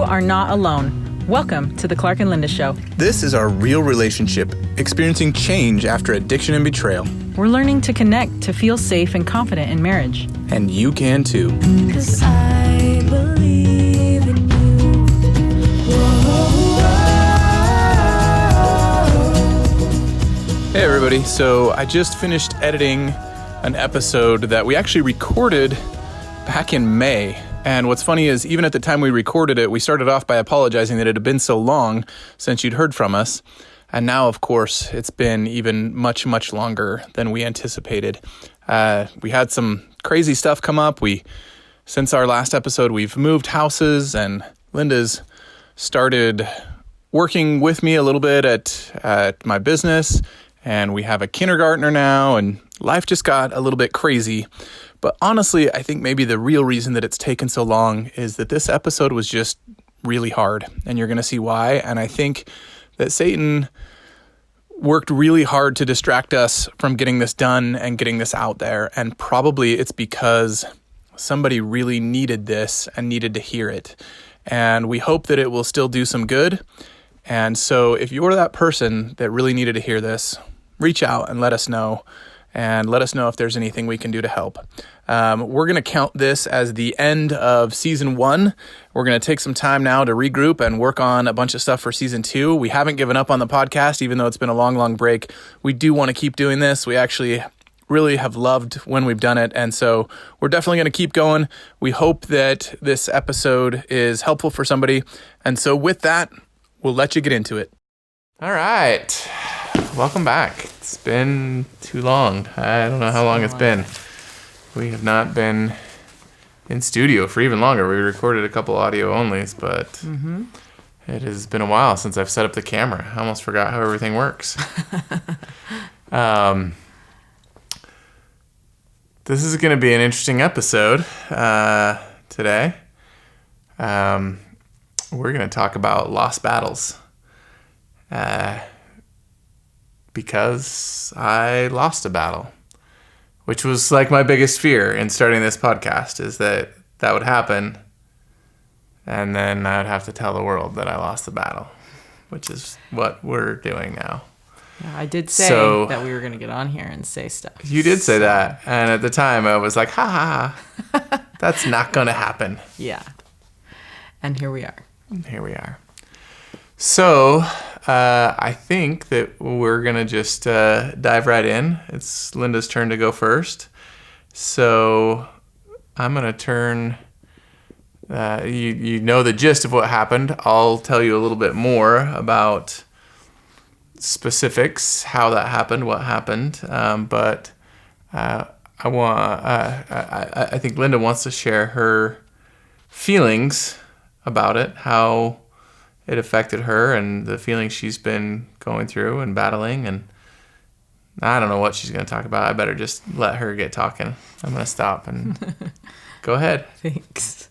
are not alone. Welcome to the Clark and Linda Show. This is our real relationship, experiencing change after addiction and betrayal. We're learning to connect to feel safe and confident in marriage. And you can too. 'Cause I believe in you. Hey everybody, so I just finished editing an episode that we actually recorded back in May. And what's funny is even at the time we recorded it, we started off by apologizing that it had been so long since you'd heard from us. And now, of course, it's been even much, much longer than we anticipated. We had some crazy stuff come up. Since our last episode, we've moved houses, and Linda's started working with me a little bit at my business. And we have a kindergartner now, and life just got a little bit crazy. But honestly, I think maybe the real reason that it's taken so long is that this episode was just really hard, and you're going to see why. And I think that Satan worked really hard to distract us from getting this done and getting this out there. And probably it's because somebody really needed this and needed to hear it. And we hope that it will still do some good. And so if you're that person that really needed to hear this, reach out and let us know. And let us know if there's anything we can do to help. We're going to count this as the end of season 1. We're going to take some time now to regroup and work on a bunch of stuff for season 2. We haven't given up on the podcast, even though it's been a long, long break. We do want to keep doing this. We actually really have loved when we've done it. And so we're definitely going to keep going. We hope that this episode is helpful for somebody. And so with that, we'll let you get into it. All right. Welcome back. It's been too long. I don't know how long it's been. We have not been in studio for even longer. We recorded a couple audio onlys, but it has been a while since I've set up the camera. I almost forgot how everything works. This is going to be an interesting episode today. We're going to talk about lost battles. Because I lost a battle, which was like my biggest fear in starting this podcast, is that would happen. And then I would have to tell the world that I lost the battle, which is what we're doing now. Yeah, I did say that we were going to get on here and say stuff. You did say that. And at the time I was like, ha, that's not going to happen. Yeah. And here we are. So, I think that we're going to just dive right in. It's Linda's turn to go first. So, I'm going to turn... You know the gist of what happened. I'll tell you a little bit more about specifics, how that happened, what happened. But I think Linda wants to share her feelings about it, how it affected her and the feelings she's been going through and battling. And I don't know what she's going to talk about. I better just let her get talking. I'm going to stop and go ahead. Thanks.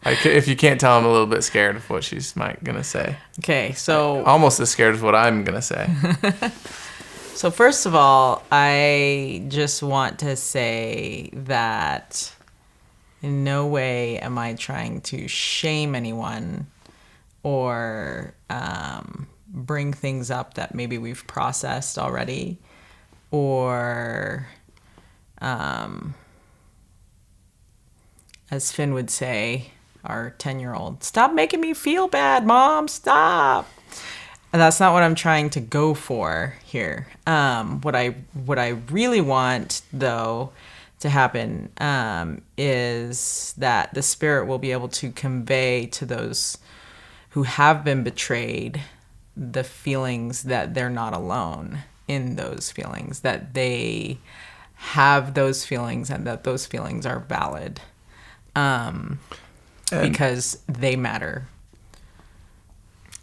If you can't tell, I'm a little bit scared of what she's going to say. Okay, so... Almost as scared as what I'm going to say. So first of all, I just want to say that in no way am I trying to shame anyone or bring things up that maybe we've processed already, or as Finn would say, our 10-year-old, stop making me feel bad, Mom, stop. And that's not what I'm trying to go for here. What I really want, though, to happen is that the Spirit will be able to convey to those who have been betrayed the feelings that they're not alone in those feelings, that they have those feelings and that those feelings are valid, because they matter.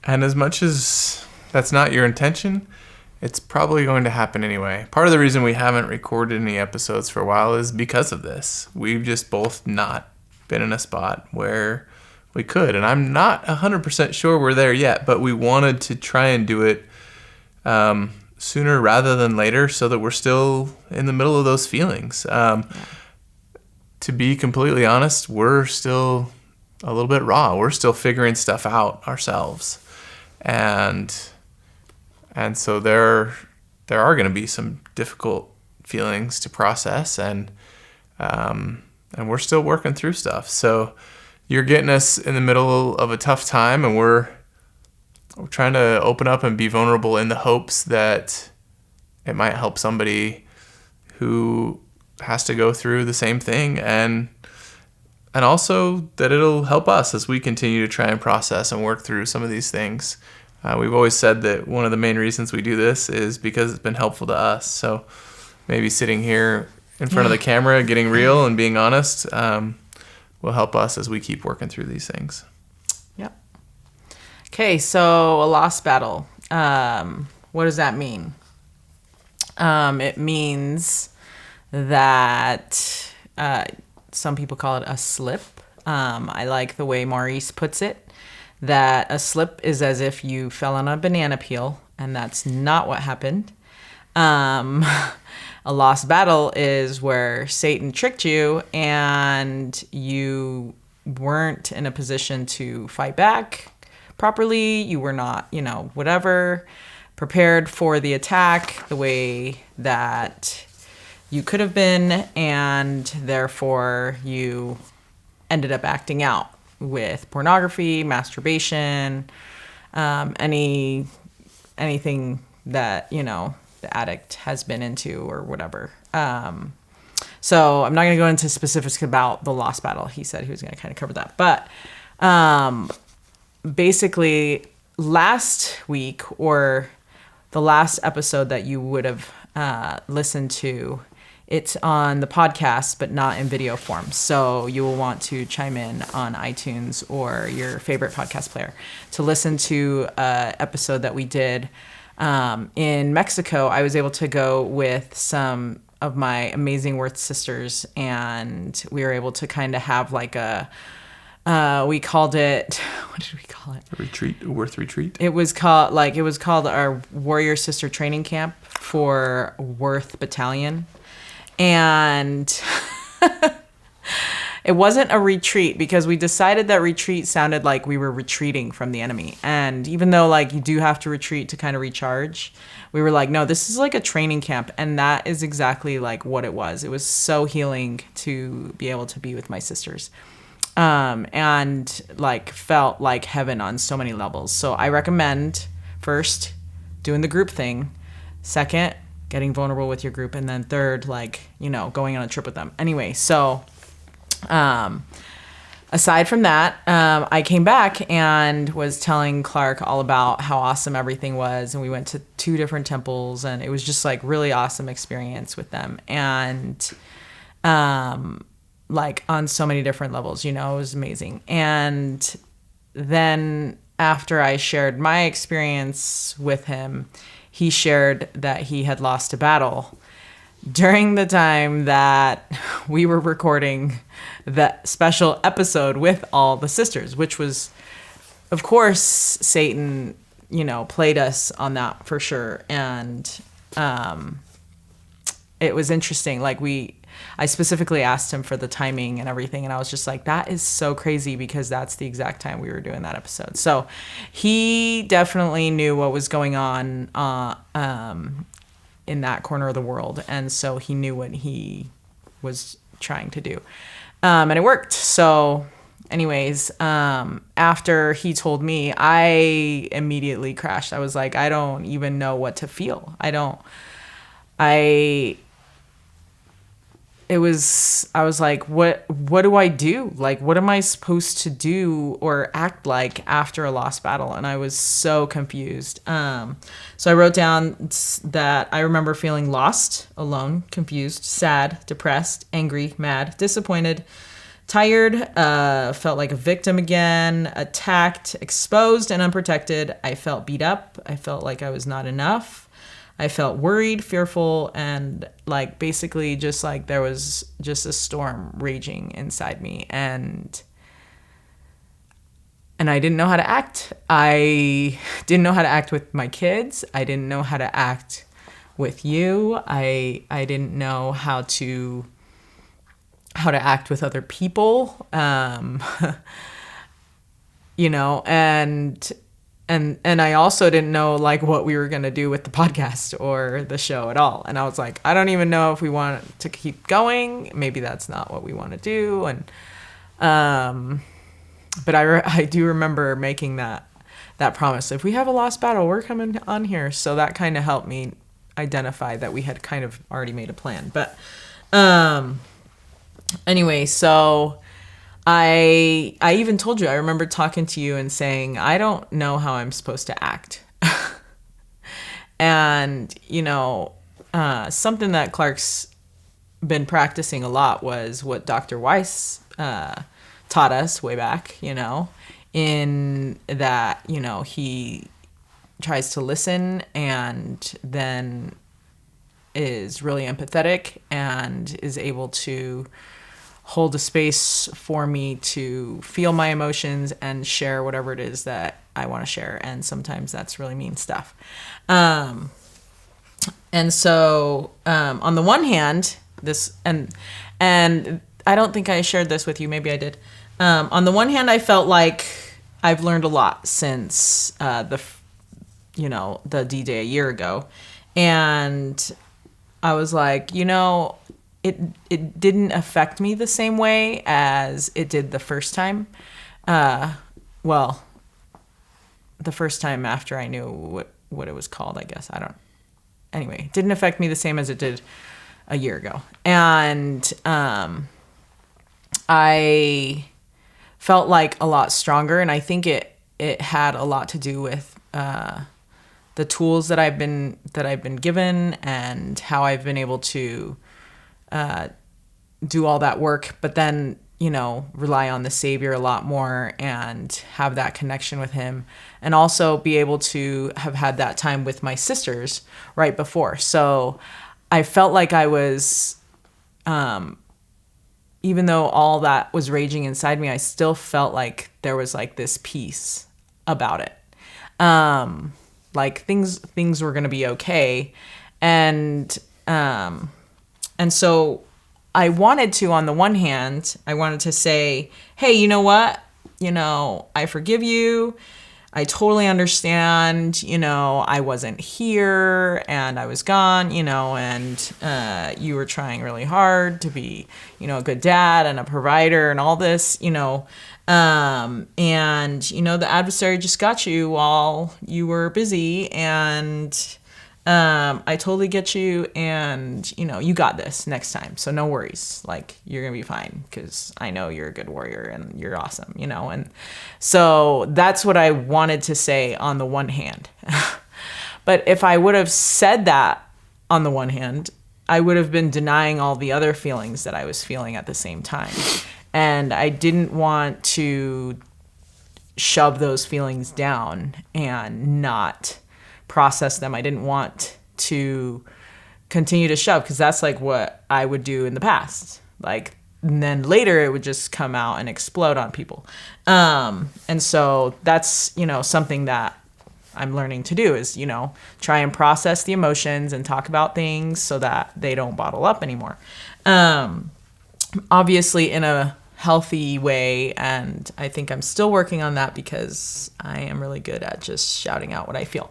And as much as that's not your intention, it's probably going to happen anyway. Part of the reason we haven't recorded any episodes for a while is because of this. We've just both not been in a spot where we could. And I'm not 100% sure we're there yet, but we wanted to try and do it sooner rather than later so that we're still in the middle of those feelings. To be completely honest, we're still a little bit raw. We're still figuring stuff out ourselves. And so there are going to be some difficult feelings to process, and we're still working through stuff. So you're getting us in the middle of a tough time, and we're trying to open up and be vulnerable in the hopes that it might help somebody who has to go through the same thing, and also that it'll help us as we continue to try and process and work through some of these things. We've always said that one of the main reasons we do this is because it's been helpful to us. So maybe sitting here in front of the camera, getting real and being honest, will help us as we keep working through these things. Yep. Okay, so a lost battle. What does that mean? It means that some people call it a slip. I like the way Maurice puts it, that a slip is as if you fell on a banana peel, and that's not what happened. A lost battle is where Satan tricked you and you weren't in a position to fight back properly. You were not, prepared for the attack the way that you could have been, and therefore you ended up acting out with pornography, masturbation, anything that, the addict has been into or whatever. So I'm not going to go into specifics about the lost battle. He said he was going to kind of cover that. But basically, last week, or the last episode that you would have listened to, it's on the podcast, but not in video form. So you will want to chime in on iTunes or your favorite podcast player to listen to an episode that we did in Mexico. I was able to go with some of my amazing Worth sisters, and we were able to kind of have like we called it, what did we call it? A retreat, a Worth retreat. It was called our Warrior Sister Training Camp for Worth Battalion. And it wasn't a retreat because we decided that retreat sounded like we were retreating from the enemy. And even though you do have to retreat to kind of recharge, we were like, no, this is like a training camp. And that is exactly what it was. It was so healing to be able to be with my sisters. And felt like heaven on so many levels. So I recommend, first, doing the group thing. Second, getting vulnerable with your group. And then third, going on a trip with them. Anyway, so aside from that, I came back and was telling Clark all about how awesome everything was. And we went to 2 different temples, and it was just really awesome experience with them. And on so many different levels, it was amazing. And then after I shared my experience with him, he shared that he had lost a battle during the time that we were recording that special episode with all the sisters, which was, of course, Satan, played us on that for sure. And it was interesting. I specifically asked him for the timing and everything, and I was just like, that is so crazy because that's the exact time we were doing that episode. So he definitely knew what was going on in that corner of the world, and so he knew what he was trying to do. And it worked. So anyways, after he told me, I immediately crashed. I was like, I don't even know what to feel. I was like, what do I do? What am I supposed to do or act like after a lost battle? And I was so confused. So I wrote down that I remember feeling lost, alone, confused, sad, depressed, angry, mad, disappointed, tired, felt like a victim again, attacked, exposed, and unprotected. I felt beat up. I felt like I was not enough. I felt worried, fearful, and basically just there was just a storm raging inside me, and I didn't know how to act. I didn't know how to act with my kids. I didn't know how to act with you. I didn't know how to act with other people. and I also didn't know like what we were going to do with the podcast or the show at all. And I was like, I don't even know if we want to keep going. Maybe that's not what we want to do. And, but I do remember making that promise. If we have a lost battle, we're coming on here. So that kind of helped me identify that we had kind of already made a plan. But, anyway, so I even told you, I remember talking to you and saying, I don't know how I'm supposed to act. And, something that Clark's been practicing a lot was what Dr. Weiss taught us way back, in that, he tries to listen and then is really empathetic and is able to hold a space for me to feel my emotions and share whatever it is that I want to share. And sometimes that's really mean stuff. And so, on the one hand, and I don't think I shared this with you. Maybe I did. On the one hand, I felt like I've learned a lot since, the D-Day a year ago. And I was like, it didn't affect me the same way as it did the first time. The first time after I knew what it was called, I guess. Anyway, it didn't affect me the same as it did a year ago. And I felt like a lot stronger. And I think it had a lot to do with the tools that I've been given and how I've been able to do all that work, but then, rely on the Savior a lot more and have that connection with him, and also be able to have had that time with my sisters right before. So I felt like I was, even though all that was raging inside me, I still felt like there was like this peace about it. Like things were going to be okay. And so I wanted to, on the one hand, I wanted to say, hey, you know what? I forgive you. I totally understand, I wasn't here and I was gone, and you were trying really hard to be, a good dad and a provider and all this, and, the adversary just got you while you were busy, and I totally get you, and you got this next time, so no worries, like you're gonna be fine because I know you're a good warrior and you're awesome, and so that's what I wanted to say on the one hand. But if I would have said that on the one hand, I would have been denying all the other feelings that I was feeling at the same time, and I didn't want to shove those feelings down and not process them. I didn't want to continue to shove, because that's like what I would do in the past. Like, and then later it would just come out and explode on people. And so that's, something that I'm learning to do is, try and process the emotions and talk about things so that they don't bottle up anymore. Obviously in a healthy way, and I think I'm still working on that because I am really good at just shouting out what I feel.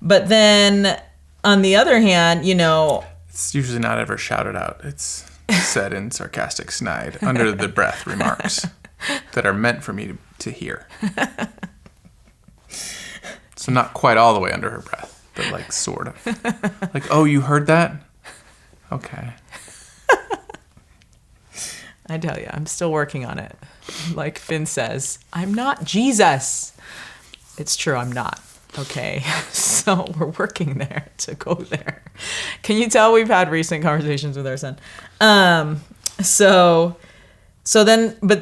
But then on the other hand, It's usually not ever shouted out. It's said in sarcastic snide, under the breath remarks that are meant for me to hear. So not quite all the way under her breath, but like sort of. Like, oh, you heard that? Okay. I tell you, I'm still working on it. Like Finn says, I'm not Jesus. It's true, I'm not. Okay, so we're working there to go there. Can you tell we've had recent conversations with our son? But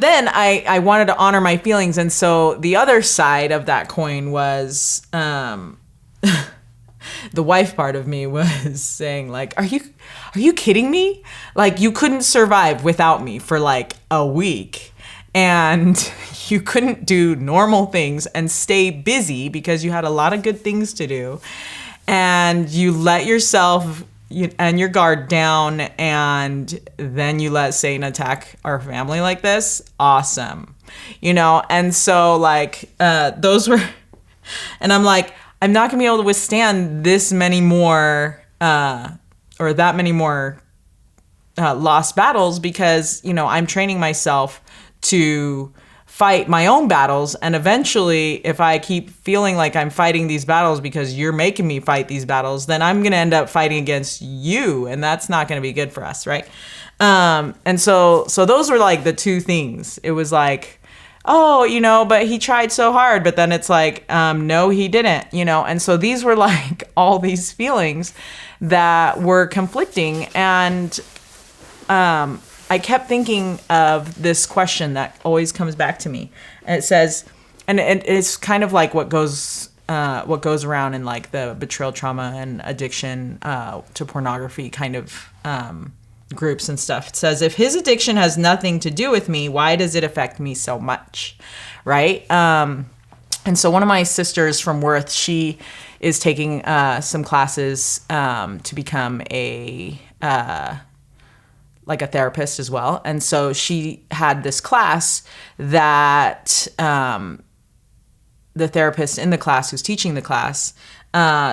then I wanted to honor my feelings, and so the other side of that coin was the wife part of me was saying, like, are you kidding me? Like, you couldn't survive without me for like a week, and you couldn't do normal things and stay busy because you had a lot of good things to do, and you let yourself and your guard down, and then you let Satan attack our family like this, awesome. And so like those were, and I'm like, I'm not gonna be able to withstand this many more or that many more lost battles, because I'm training myself to fight my own battles. And eventually, if I keep feeling like I'm fighting these battles because you're making me fight these battles, then I'm going to end up fighting against you. And that's not going to be good for us. Right. And so those were like the two things. It was like, oh, but he tried so hard, but then it's like, no, he didn't, And so these were like all these feelings that were conflicting. And, I kept thinking of this question that always comes back to me, and it says, and it's kind of like what goes around in like the betrayal, trauma, and addiction to pornography kind of groups and stuff. It says, if his addiction has nothing to do with me, why does it affect me so much, right? And so one of my sisters from Worth, she is taking some classes to become a therapist as well. And so she had this class that the therapist in the class who's teaching the class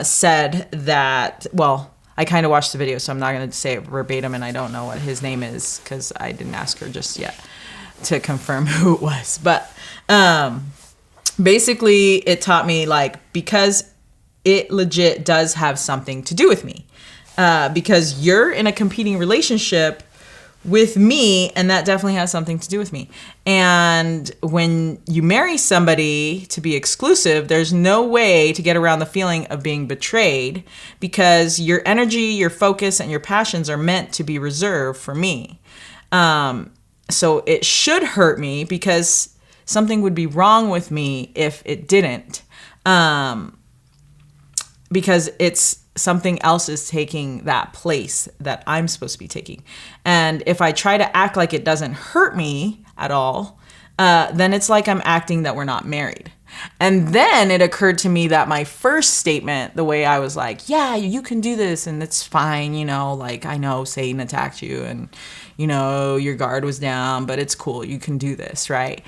said that, well, I kind of watched the video, so I'm not going to say it verbatim, and I don't know what his name is because I didn't ask her just yet to confirm who it was. But basically it taught me, like, because it legit does have something to do with me. Because you're in a competing relationship with me, and that definitely has something to do with me. And when you marry somebody to be exclusive, there's no way to get around the feeling of being betrayed, because your energy, your focus, and your passions are meant to be reserved for me. So it should hurt me, because something would be wrong with me if it didn't. Because it's something else is taking that place that I'm supposed to be taking. And if I try to act like it doesn't hurt me at all, then it's like I'm acting that we're not married. And then it occurred to me that my first statement, the way I was like, yeah, you can do this and it's fine, like, I know Satan attacked you and, your guard was down, but it's cool. You can do this, right?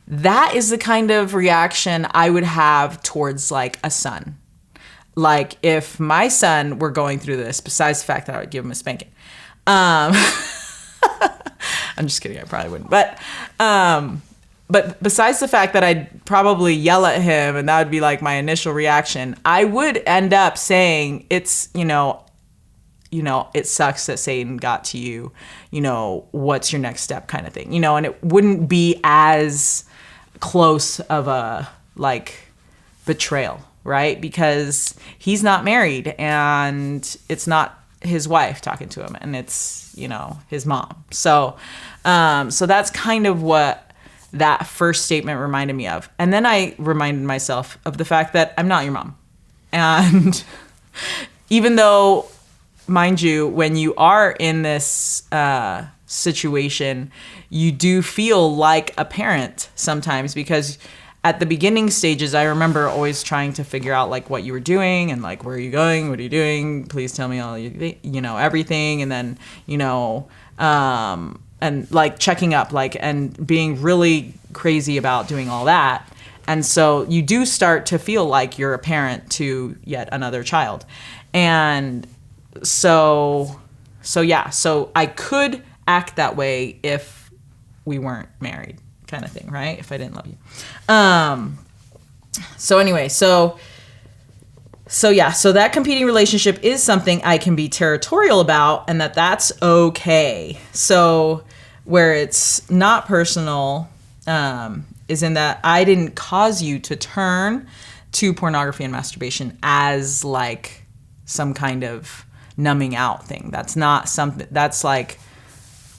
That is the kind of reaction I would have towards like a son. Like, if my son were going through this, besides the fact that I would give him a spanking. I'm just kidding. I probably wouldn't. But besides the fact that I'd probably yell at him, and that would be like my initial reaction, I would end up saying, it's, it sucks that Satan got to you. What's your next step kind of thing, and it wouldn't be as close of a, like, betrayal. Right? Because he's not married, and it's not his wife talking to him, and it's, his mom. So that's kind of what that first statement reminded me of. And then I reminded myself of the fact that I'm not your mom. And even though, mind you, when you are in this situation, you do feel like a parent sometimes, because at the beginning stages, I remember always trying to figure out like what you were doing and like, where are you going? What are you doing? Please tell me all everything. And then, and like checking up, like, and being really crazy about doing all that. And so you do start to feel like you're a parent to yet another child. And so I could act that way if we weren't married, kind of thing, right? If I didn't love you. So that competing relationship is something I can be territorial about, and that's okay. So where it's not personal is in that I didn't cause you to turn to pornography and masturbation as like some kind of numbing out thing. That's not something that's like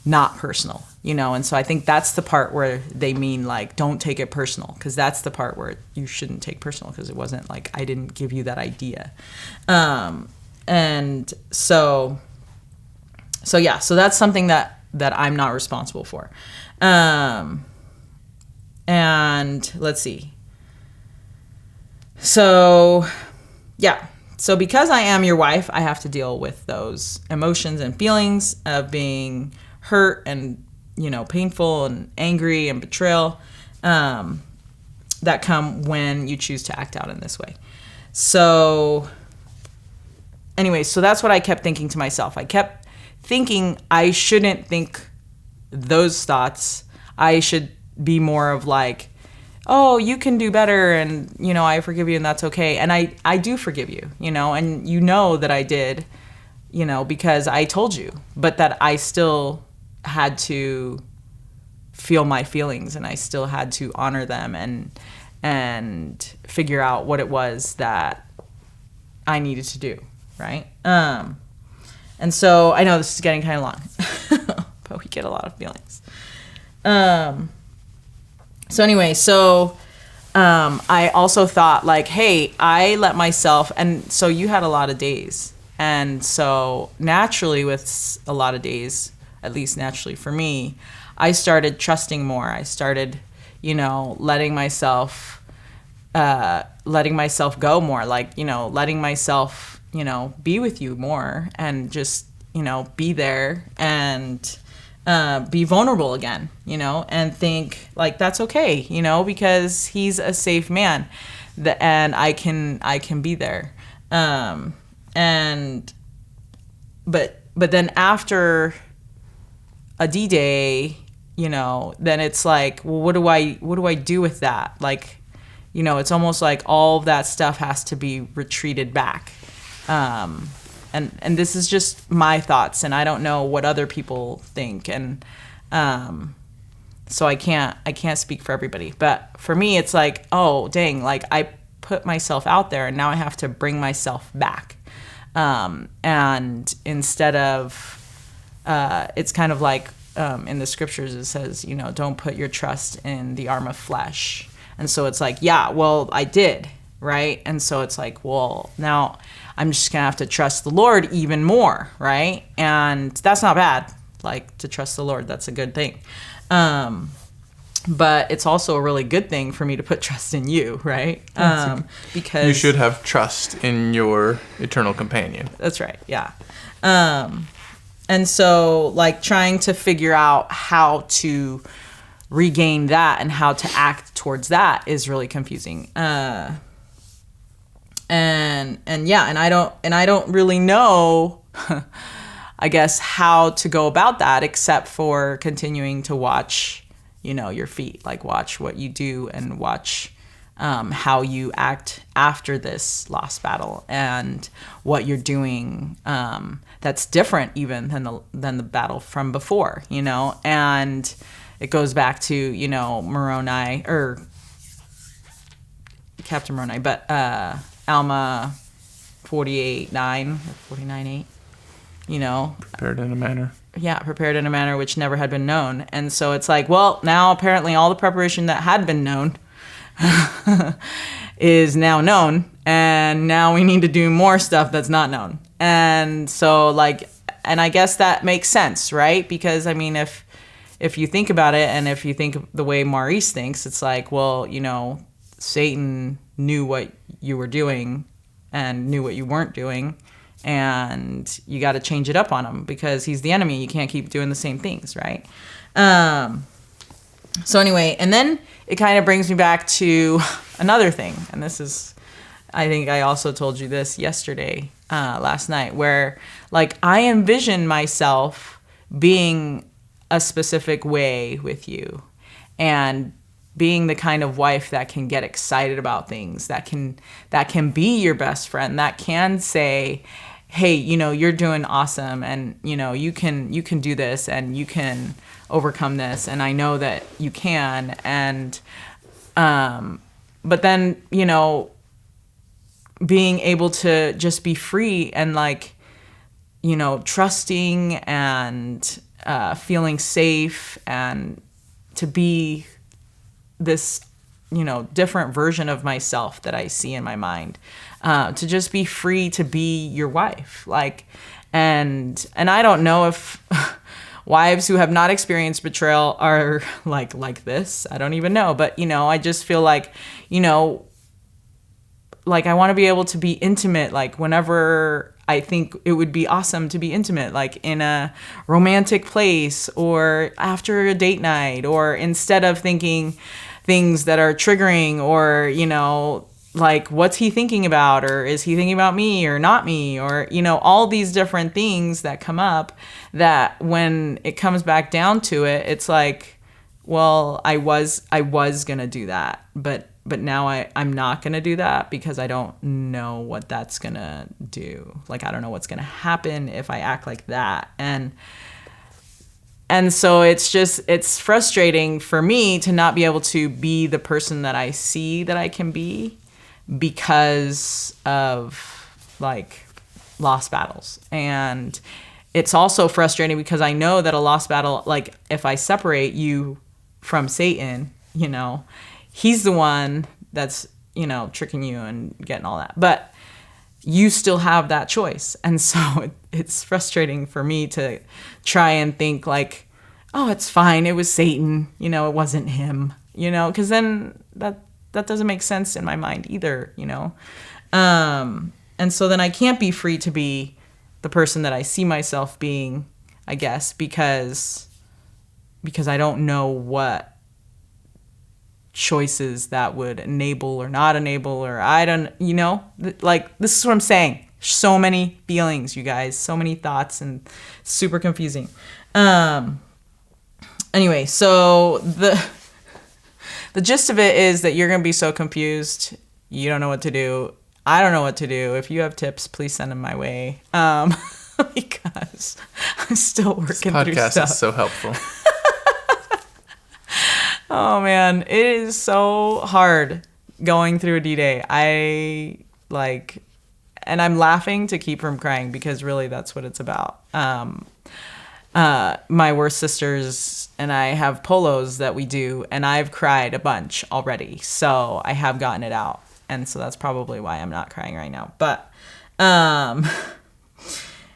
not personal. And so I think that's the part where they mean like, don't take it personal, because that's the part where you shouldn't take personal, because it wasn't like I didn't give you that idea. And so that's something that I'm not responsible for. And let's see. So yeah, So because I am your wife, I have to deal with those emotions and feelings of being hurt and, painful and angry and betrayal that come when you choose to act out in this way. So anyway, so that's what I kept thinking to myself. I kept thinking I shouldn't think those thoughts. I should be more of like, oh, you can do better, and, I forgive you, and that's okay. And I do forgive you, and that I did, because I told you, but that I still had to feel my feelings, and I still had to honor them and figure out what it was that I needed to do, right? And so I know this is getting kind of long, but we get a lot of feelings. So anyway, I also thought like, hey, I let myself, and so you had a lot of days. And so naturally with a lot of days, at least naturally for me, I started trusting more. I started, letting myself go more, like, letting myself, be with you more and just, be there and be vulnerable again, and think like that's okay, because he's a safe man, and I can be there. But then after a D-Day, then it's like, well, what do I do with that? Like, it's almost like all of that stuff has to be retreated back. And this is just my thoughts, and I don't know what other people think, and so I can't speak for everybody. But for me, it's like, oh dang, like I put myself out there, and now I have to bring myself back. And instead of, it's kind of like in the scriptures it says, don't put your trust in the arm of flesh. And so it's like, yeah, well, I did, right? And so it's like, well, now I'm just going to have to trust the Lord even more, right? And that's not bad, like, to trust the Lord. That's a good thing. But it's also a really good thing for me to put trust in you, right? Because you should have trust in your eternal companion. That's right, yeah. And so, like, trying to figure out how to regain that and how to act towards that is really confusing. And I don't really know, I guess, how to go about that except for continuing to watch, your feet, like watch what you do and watch how you act after this lost battle and what you're doing that's different even than the battle from before, and it goes back to, Moroni or Captain Moroni, but Alma 48:9 or 49:8, Prepared in a manner. Yeah, prepared in a manner which never had been known. And so it's like, well, now apparently all the preparation that had been known is now known, and now we need to do more stuff that's not known. And so, like, and I guess that makes sense, right? Because, I mean, if you think about it, and if you think of the way Maurice thinks, it's like, well, Satan knew what you were doing and knew what you weren't doing, and you got to change it up on him because he's the enemy. You can't keep doing the same things, right? So anyway, and then it kind of brings me back to another thing, and this is, I think I also told you this yesterday, last night, where, like, I envision myself being a specific way with you and being the kind of wife that can get excited about things, that can be your best friend, that can say, hey, you're doing awesome, and you can do this, and you can overcome this, and I know that you can. And but then being able to just be free and, like, trusting and feeling safe, and to be this different version of myself that I see in my mind, to just be free to be your wife, like, and I don't know if wives who have not experienced betrayal are like this. I don't even know, but I just feel like like, I want to be able to be intimate, like, whenever I think it would be awesome to be intimate, like in a romantic place or after a date night, or instead of thinking things that are triggering, or, you know, like, what's he thinking about, or is he thinking about me or not me, or, you know, all these different things that come up, that when it comes back down to it, it's like, well, I was gonna do that, but now I'm not gonna do that, because I don't know what that's gonna do. Like, I don't know what's gonna happen if I act like that. And so it's frustrating for me to not be able to be the person that I see that I can be, because of, like, lost battles. And it's also frustrating because I know that a lost battle, like, if I separate you from Satan, you know, he's the one that's, you know, tricking you and getting all that. But you still have that choice. And so it's frustrating for me to try and think like, oh, it's fine, it was Satan, you know, it wasn't him, you know, because then that doesn't make sense in my mind either, you know. And so then I can't be free to be the person that I see myself being, I guess, because I don't know what choices that would enable or not enable, or I don't, you know, like, this is what I'm saying. So many feelings, you guys, so many thoughts, and super confusing. Anyway, so the gist of it is that you're going to be so confused. You don't know what to do. I don't know what to do. If you have tips, please send them my way. Because I'm still working through stuff. This podcast is so helpful. Oh man, it is so hard going through a D-Day. And I'm laughing to keep from crying, because really that's what it's about. My worst sisters and I have polos that we do, and I've cried a bunch already. So I have gotten it out. And so that's probably why I'm not crying right now. But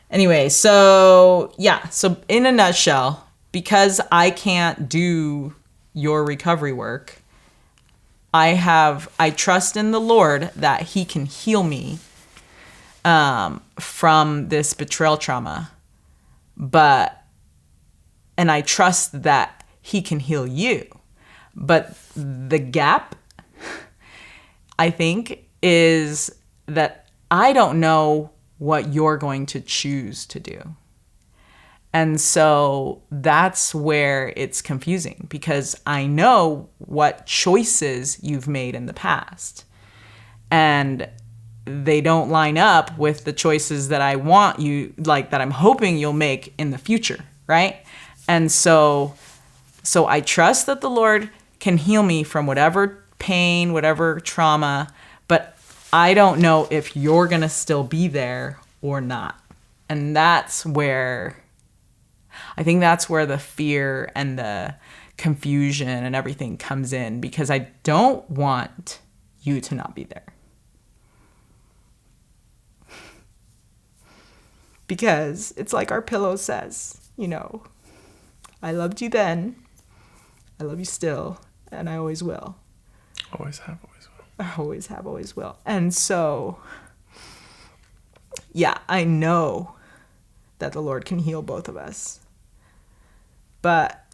anyway, so yeah. So in a nutshell, because I can't do your recovery work, I trust in the Lord that he can heal me from this betrayal trauma. And I trust that he can heal you. But the gap, I think, is that I don't know what you're going to choose to do. And so that's where it's confusing, because I know what choices you've made in the past, and they don't line up with the choices that I want you, like, that I'm hoping you'll make in the future, right? And so I trust that the Lord can heal me from whatever pain, whatever trauma, but I don't know if you're going to still be there or not. And that's where, I think that's where the fear and the confusion and everything comes in, because I don't want you to not be there. Because it's like our pillow says, you know, I loved you then, I love you still, and I always will. Always have, always will. I always have, always will. And so, yeah, I know that the Lord can heal both of us. But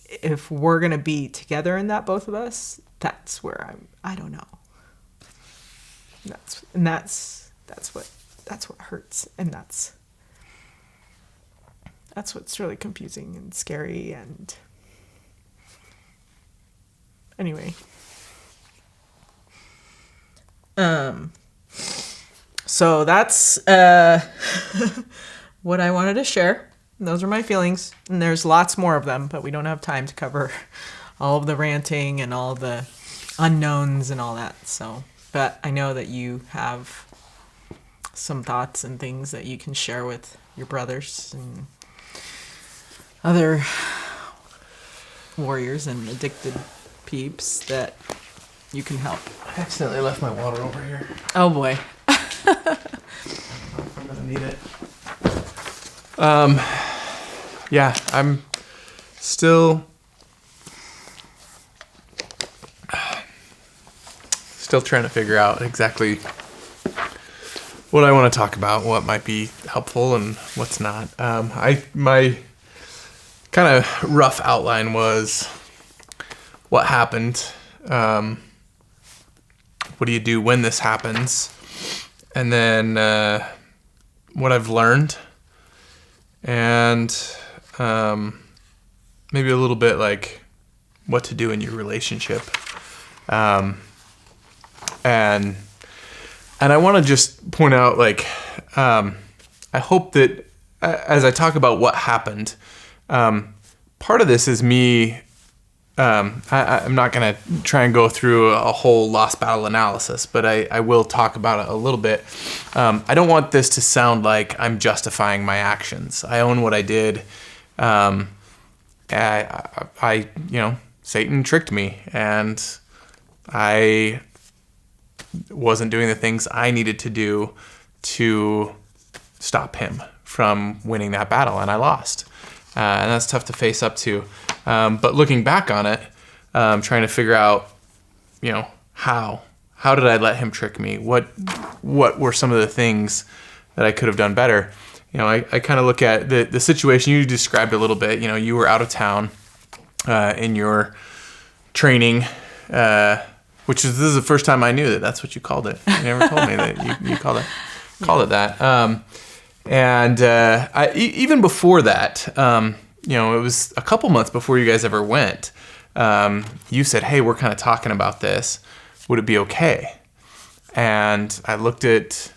if we're going to be together in that, both of us, that's where I don't know. That's what hurts. And that's what's really confusing and scary. And anyway. So that's what I wanted to share. Those are my feelings, and there's lots more of them, but we don't have time to cover all of the ranting and all the unknowns and all that. So, but I know that you have some thoughts and things that you can share with your brothers and other warriors and addicted peeps that you can help. I accidentally left my water over here. Oh boy. I'm gonna need it. Yeah, I'm still Still trying to figure out exactly what I want to talk about, what might be helpful and what's not. My kind of rough outline was what happened. What do you do when this happens? And then what I've learned, and maybe a little bit like what to do in your relationship. And I want to just point out, like, I hope that as I talk about what happened, part of this is me. I'm not going to try and go through a whole lost battle analysis, but I will talk about it a little bit. I don't want this to sound like I'm justifying my actions. I own what I did. Satan tricked me, and I wasn't doing the things I needed to do to stop him from winning that battle, and I lost. And that's tough to face up to. But looking back on it, trying to figure out, how did I let him trick me? What were some of the things that I could have done better? I kind of look at the situation you described a little bit. You were out of town in your training, this is the first time I knew that's what you called it. You never told me that you called it that. Even before that, it was a couple months before you guys ever went. You said, "Hey, we're kind of talking about this. Would it be okay?" And I looked at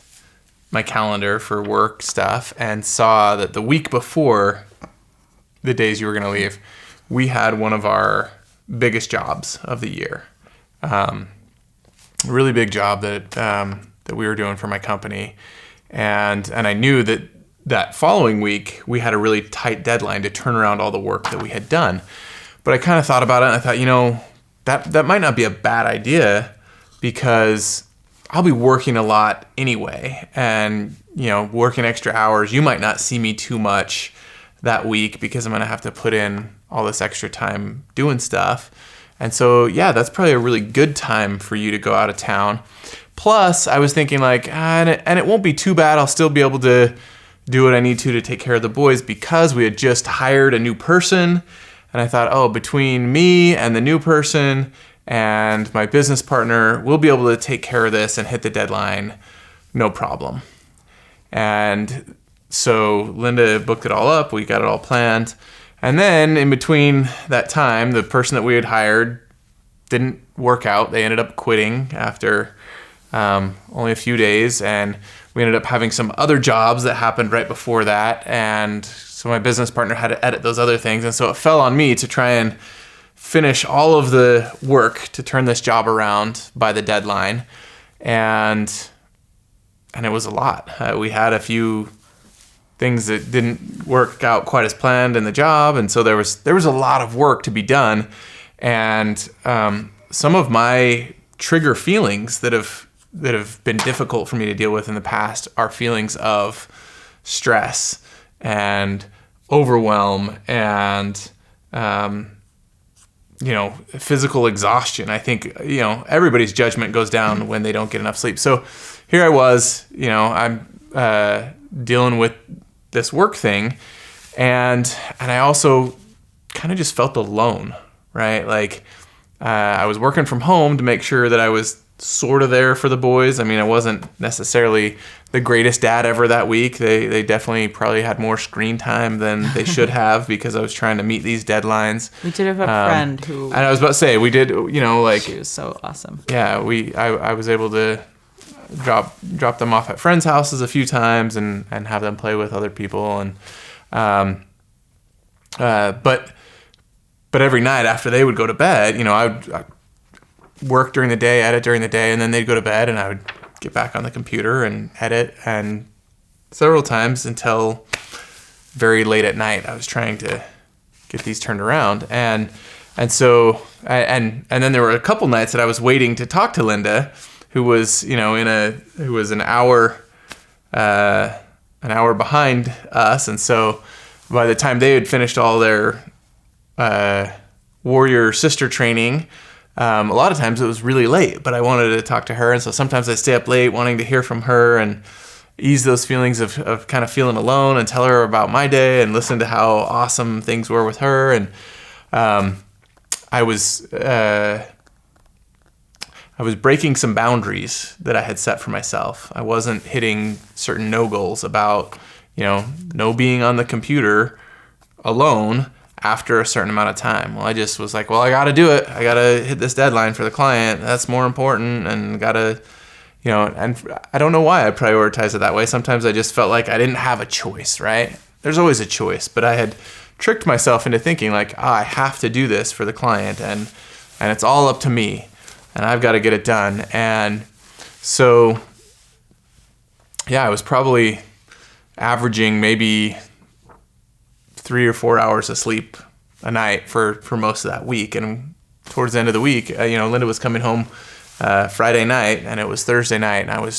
my calendar for work stuff and saw that the week before the days you were going to leave, we had one of our biggest jobs of the year. A really big job that we were doing for my company. And I knew that following week, we had a really tight deadline to turn around all the work that we had done. But I kind of thought about it, and I thought, that might not be a bad idea, because I'll be working a lot anyway, and, working extra hours. You might not see me too much that week because I'm going to have to put in all this extra time doing stuff. And so, yeah, that's probably a really good time for you to go out of town. Plus, I was thinking and it won't be too bad. I'll still be able to do what I need to take care of the boys, because we had just hired a new person. And I thought, between me and the new person and my business partner, we'll be able to take care of this and hit the deadline, no problem. And so Linda booked it all up. We got it all planned. And then in between that time, the person that we had hired didn't work out. They ended up quitting after only a few days. And we ended up having some other jobs that happened right before that. And so my business partner had to edit those other things. And so it fell on me to try and finish all of the work to turn this job around by the deadline. And it was a lot. We had a few things that didn't work out quite as planned in the job, and so there was a lot of work to be done. And some of my trigger feelings that have been difficult for me to deal with in the past are feelings of stress and overwhelm and physical exhaustion. I think everybody's judgment goes down when they don't get enough sleep. So here I was, I'm dealing with this work thing, and I also kind of just felt alone, right? I was working from home to make sure that I was sort of there for the boys. I mean, I wasn't necessarily the greatest dad ever that week. They definitely probably had more screen time than they should have, because I was trying to meet these deadlines. We did have a friend who... And I was about to say, we did, She was so awesome. Yeah, I was able to drop them off at friends' houses a few times and have them play with other people. And but every night after they would go to bed, I'd work during the day, edit during the day, and then they'd go to bed, and I would get back on the computer and edit. And several times until very late at night, I was trying to get these turned around. And so and then there were a couple nights that I was waiting to talk to Linda, who was who was an hour behind us. And so by the time they had finished all their warrior sister training, a lot of times it was really late, but I wanted to talk to her. And so sometimes I stay up late wanting to hear from her and ease those feelings of kind of feeling alone and tell her about my day and listen to how awesome things were with her. And I was breaking some boundaries that I had set for myself. I wasn't hitting certain no goals about, no being on the computer alone after a certain amount of time. Well, I just was like, well, I got to do it. I got to hit this deadline for the client. That's more important, and got to, and I don't know why I prioritize it that way. Sometimes I just felt like I didn't have a choice, right? There's always a choice, but I had tricked myself into thinking like, I have to do this for the client, and it's all up to me, and I've got to get it done. And so, yeah, I was probably averaging maybe 3 or 4 hours of sleep a night for most of that week. And towards the end of the week, Linda was coming home Friday night, and it was Thursday night, and I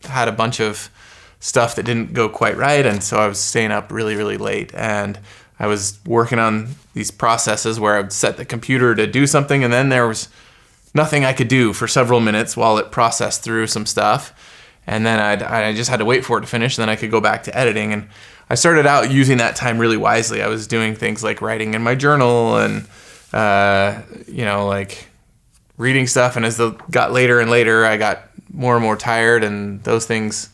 had a bunch of stuff that didn't go quite right, and so I was staying up really, really late, and I was working on these processes where I would set the computer to do something, and then there was nothing I could do for several minutes while it processed through some stuff, and then I just had to wait for it to finish, and then I could go back to editing. And I started out using that time really wisely. I was doing things like writing in my journal and like reading stuff, and as it got later and later, I got more and more tired, and those things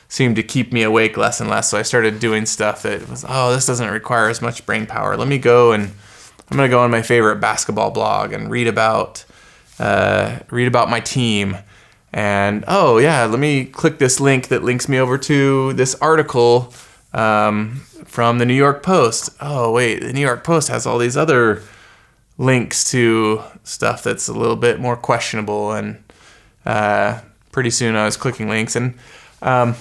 seemed to keep me awake less and less. So I started doing stuff that was, this doesn't require as much brain power. Let me go, and I'm going to go on my favorite basketball blog and read about my team. And let me click this link that links me over to this article from the New York Post. Oh wait, the New York Post has all these other links to stuff that's a little bit more questionable. And pretty soon I was clicking links, and I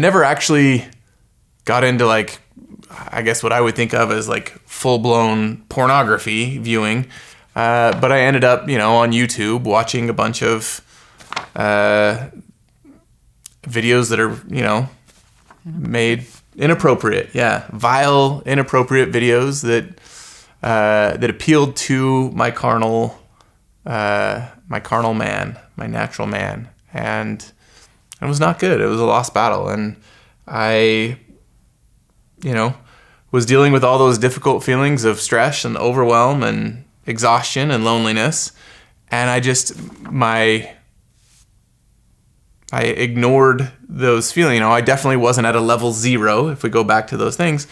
never actually got into like, I guess what I would think of as like full-blown pornography viewing. But I ended up, on YouTube watching a bunch of videos that are, made inappropriate. Yeah. Vile, inappropriate videos that appealed to my carnal man, my natural man. And it was not good. It was a lost battle. And I, was dealing with all those difficult feelings of stress and overwhelm and exhaustion and loneliness. And I ignored those feelings. I definitely wasn't at a level 0 if we go back to those things.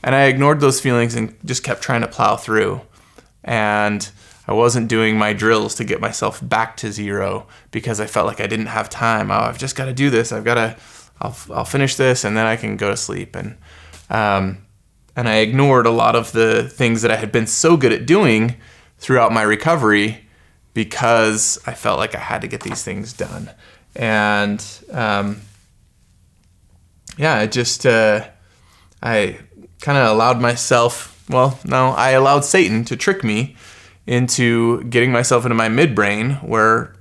And I ignored those feelings and just kept trying to plow through. And I wasn't doing my drills to get myself back to 0 because I felt like I didn't have time. I've just got to do this. I'll finish this, and then I can go to sleep. And I ignored a lot of the things that I had been so good at doing throughout my recovery because I felt like I had to get these things done. And I kind of allowed myself, I allowed Satan to trick me into getting myself into my midbrain where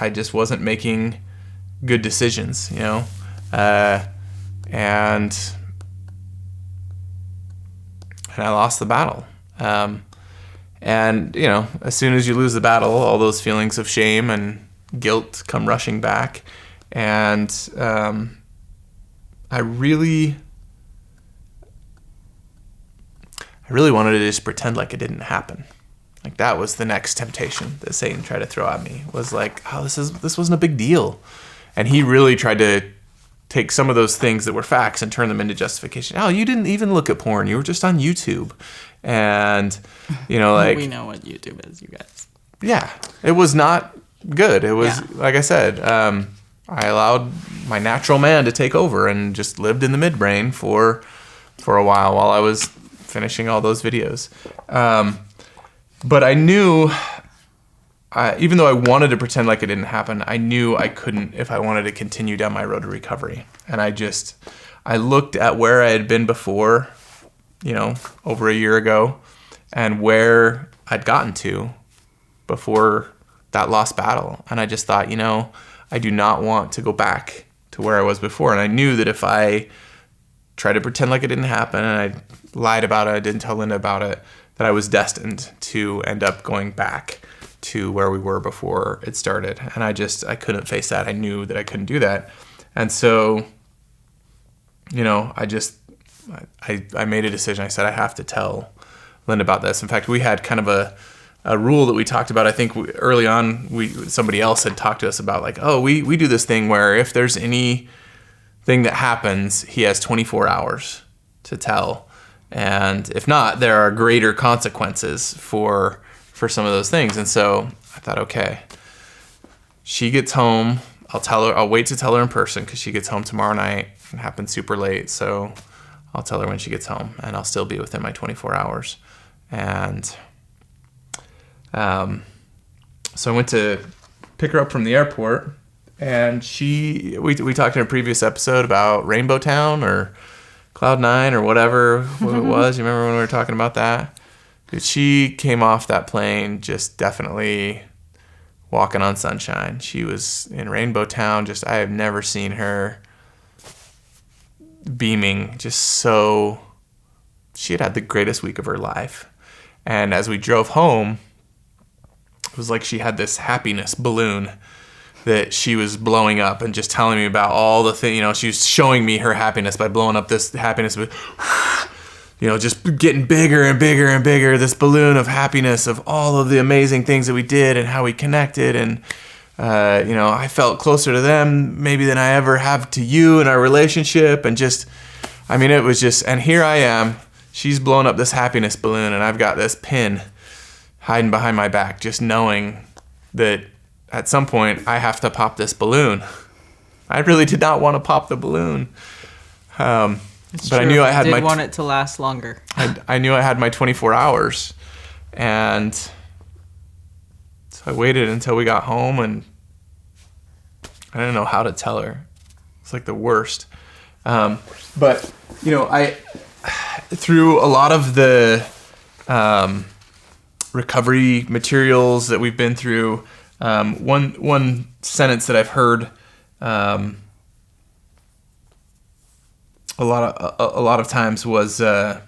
I just wasn't making good decisions, and I lost the battle. And, as soon as you lose the battle, all those feelings of shame and guilt come rushing back. And I really wanted to just pretend like it didn't happen. Like that was the next temptation that Satan tried to throw at me, was like, this wasn't a big deal. And he really tried to take some of those things that were facts and turn them into justification. You didn't even look at porn. You were just on YouTube. And, like... We know what YouTube is, you guys. Yeah. It was not good. It was, like I said, I allowed my natural man to take over and just lived in the midbrain for a while I was finishing all those videos. But I knew, even though I wanted to pretend like it didn't happen, I knew I couldn't if I wanted to continue down my road to recovery. And I looked at where I had been before, over a year ago, and where I'd gotten to before that lost battle. And I just thought, I do not want to go back to where I was before. And I knew that if I tried to pretend like it didn't happen and I lied about it, I didn't tell Linda about it, that I was destined to end up going back to where we were before it started. And I couldn't face that. I knew that I couldn't do that. And so, I made a decision. I said, I have to tell Lynn about this. In fact, we had kind of a rule that we talked about. I think early on, somebody else had talked to us about like, oh, we do this thing where if there's anything that happens, he has 24 hours to tell. And if not, there are greater consequences for some of those things. And so I thought, okay, she gets home. I'll wait to tell her in person because she gets home tomorrow night. It happens super late. So I'll tell her when she gets home, and I'll still be within my 24 hours. And so I went to pick her up from the airport, and we talked in a previous episode about Rainbow Town or Cloud 9 or whatever it was. You remember when we were talking about that? Dude, she came off that plane just definitely walking on sunshine. She was in Rainbow Town. I have never seen her beaming. She had the greatest week of her life. And as we drove home, it was like she had this happiness balloon that she was blowing up and just telling me about all the things. She was showing me her happiness by blowing up this happiness, just getting bigger and bigger and bigger, this balloon of happiness of all of the amazing things that we did and how we connected. And, I felt closer to them maybe than I ever have to you in our relationship. And it was just, and here I am, she's blowing up this happiness balloon, and I've got this pin hiding behind my back, just knowing that at some point I have to pop this balloon. I really did not want to pop the balloon. But I knew I had want it to last longer. I knew I had my 24 hours. And so I waited until we got home, and I didn't know how to tell her. It's like the worst. But, I through a lot of the recovery materials that we've been through, one sentence that I've heard a lot of times was the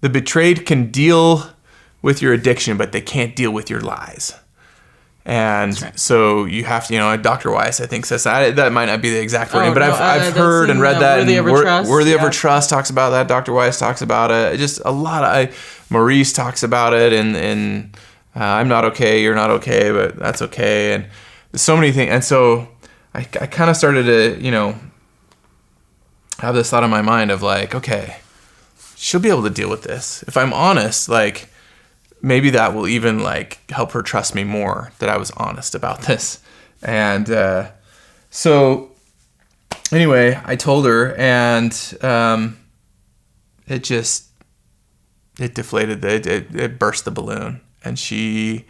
betrayed can deal with your addiction, but they can't deal with your lies. And right. So you have to, Dr. Weiss, I think, says that. That might not be the exact wording, but I've heard and read that. Worthy of Trust talks about that. Dr. Weiss talks about it. Just a lot of, Maurice talks about it, and I'm not okay, you're not okay, but that's okay. And so many things. And so I kind of started to, have this thought in my mind of like, okay, she'll be able to deal with this. If I'm honest, like, maybe that will even like help her trust me more that I was honest about this. And so anyway, I told her, and it deflated, it burst the balloon. And she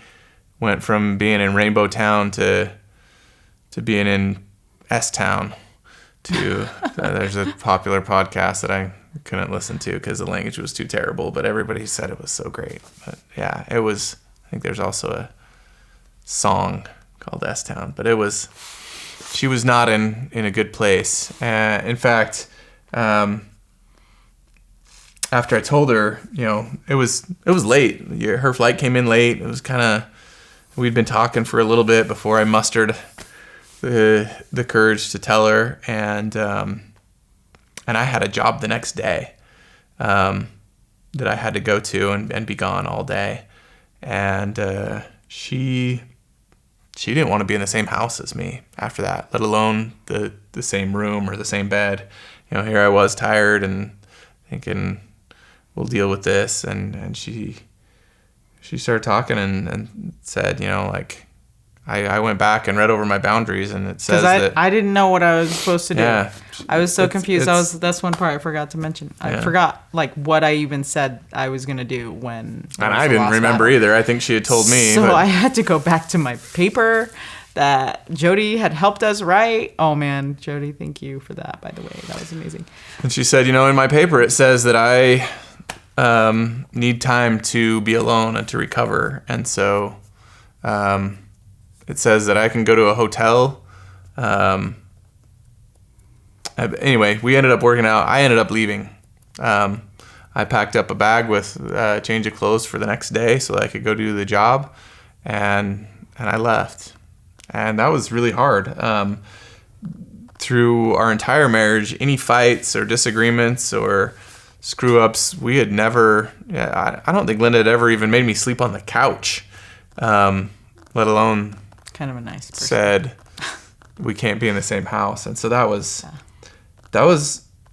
went from being in Rainbow Town to being in S-Town to there's a popular podcast that I couldn't listen to because the language was too terrible, but everybody said it was so great. But yeah, it was. I think there's also a song called S-Town, but she was not in a good place. In fact, after I told her, it was late. Her flight came in late. It was kind of, we'd been talking for a little bit before I mustered the courage to tell her, and I had a job the next day that I had to go to and be gone all day. And she didn't want to be in the same house as me after that, let alone the same room or the same bed. Here I was tired and thinking, we'll deal with this. And she started talking and said, like, I went back and read over my boundaries, and it says that I didn't know what I was supposed to do. Yeah, I was so confused. That's one part I forgot to mention. I forgot like what I even said I was gonna do when. And I didn't remember either. I think she had told me. So I had to go back to my paper that Jody had helped us write. Oh man, Jody, thank you for that. By the way, that was amazing. And she said, in my paper it says that I need time to be alone and to recover, and so. It says that I can go to a hotel Anyway, we ended up working out. I ended up leaving. I packed up a bag with a change of clothes for the next day so that I could go do the job, and I left. And that was really hard. Through our entire marriage, any fights or disagreements or screw ups, we had never, I don't think Linda had ever even made me sleep on the couch, let alone Kind of a nice person. said we can't be in the same house. And so that was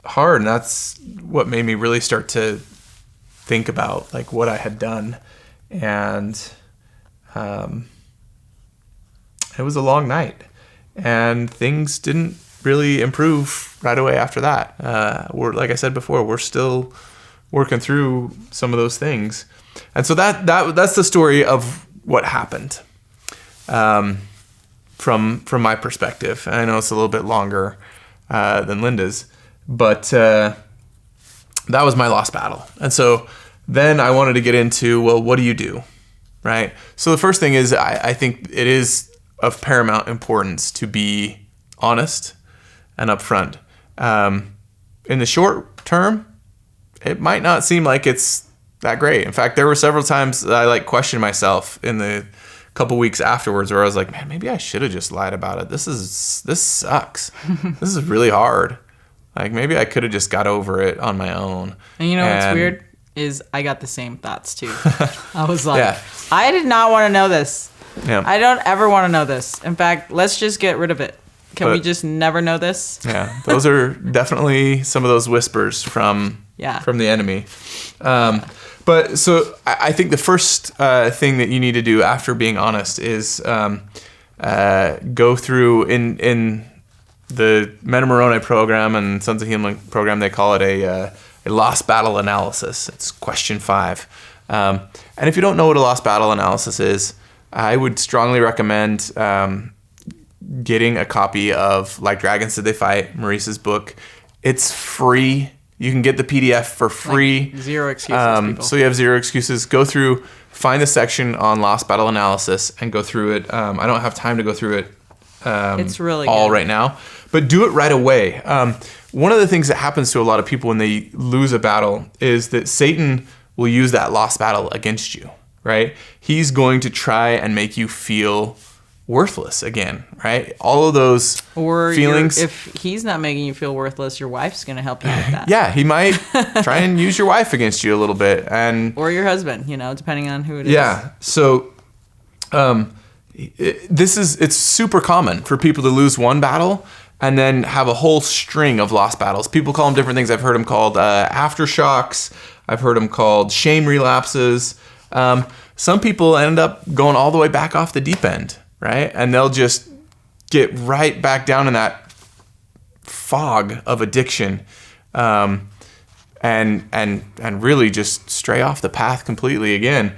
hard. And that's what made me really start to think about like what I had done. And it was a long night, and things didn't really improve right away after that. Like I said before, we're still working through some of those things. And so that's the story of what happened. From my perspective. And I know it's a little bit longer than Linda's, but that was my lost battle. And so then I wanted to get into, well, what do you do? Right? So the first thing is I think it is of paramount importance to be honest and upfront. In the short term, it might not seem like it's that great. In fact, there were several times that I questioned myself in the couple weeks afterwards where I was like, man, maybe I should have just lied about it. This sucks. This is really hard. Maybe I could have just got over it on my own. And you know what's weird is I got the same thoughts too. I was like, I did not want to know this. Yeah. I don't ever want to know this. In fact, let's just get rid of it. Can we just never know this? Yeah, those are definitely some of those whispers from the enemy. But so I think the first thing that you need to do after being honest is go through in the Men of Moroni program and Sons of Healing program. They call it a lost battle analysis. It's question 5. And if you don't know what a lost battle analysis is, I would strongly recommend getting a copy of Like Dragons Did They Fight, Maurice's book. It's free. You can get the PDF for free. Zero excuses, people. So you have zero excuses. Go through, find the section on lost battle analysis, and go through it. I don't have time to go through it it's really all good. right now, but do it right away. One of the things that happens to a lot of people when they lose a battle is that Satan will use that lost battle against you, right? He's going to try and make you feel worthless again, right? All of those feelings. If he's not making you feel worthless, your wife's going to help you with that. Yeah, he might try and use your wife against you a little bit, or your husband, depending on who it is. Yeah. So, it's super common for people to lose one battle and then have a whole string of lost battles. People call them different things. I've heard them called aftershocks. I've heard them called shame relapses. Some people end up going all the way back off the deep end. Right? And they'll just get right back down in that fog of addiction, and really just stray off the path completely again,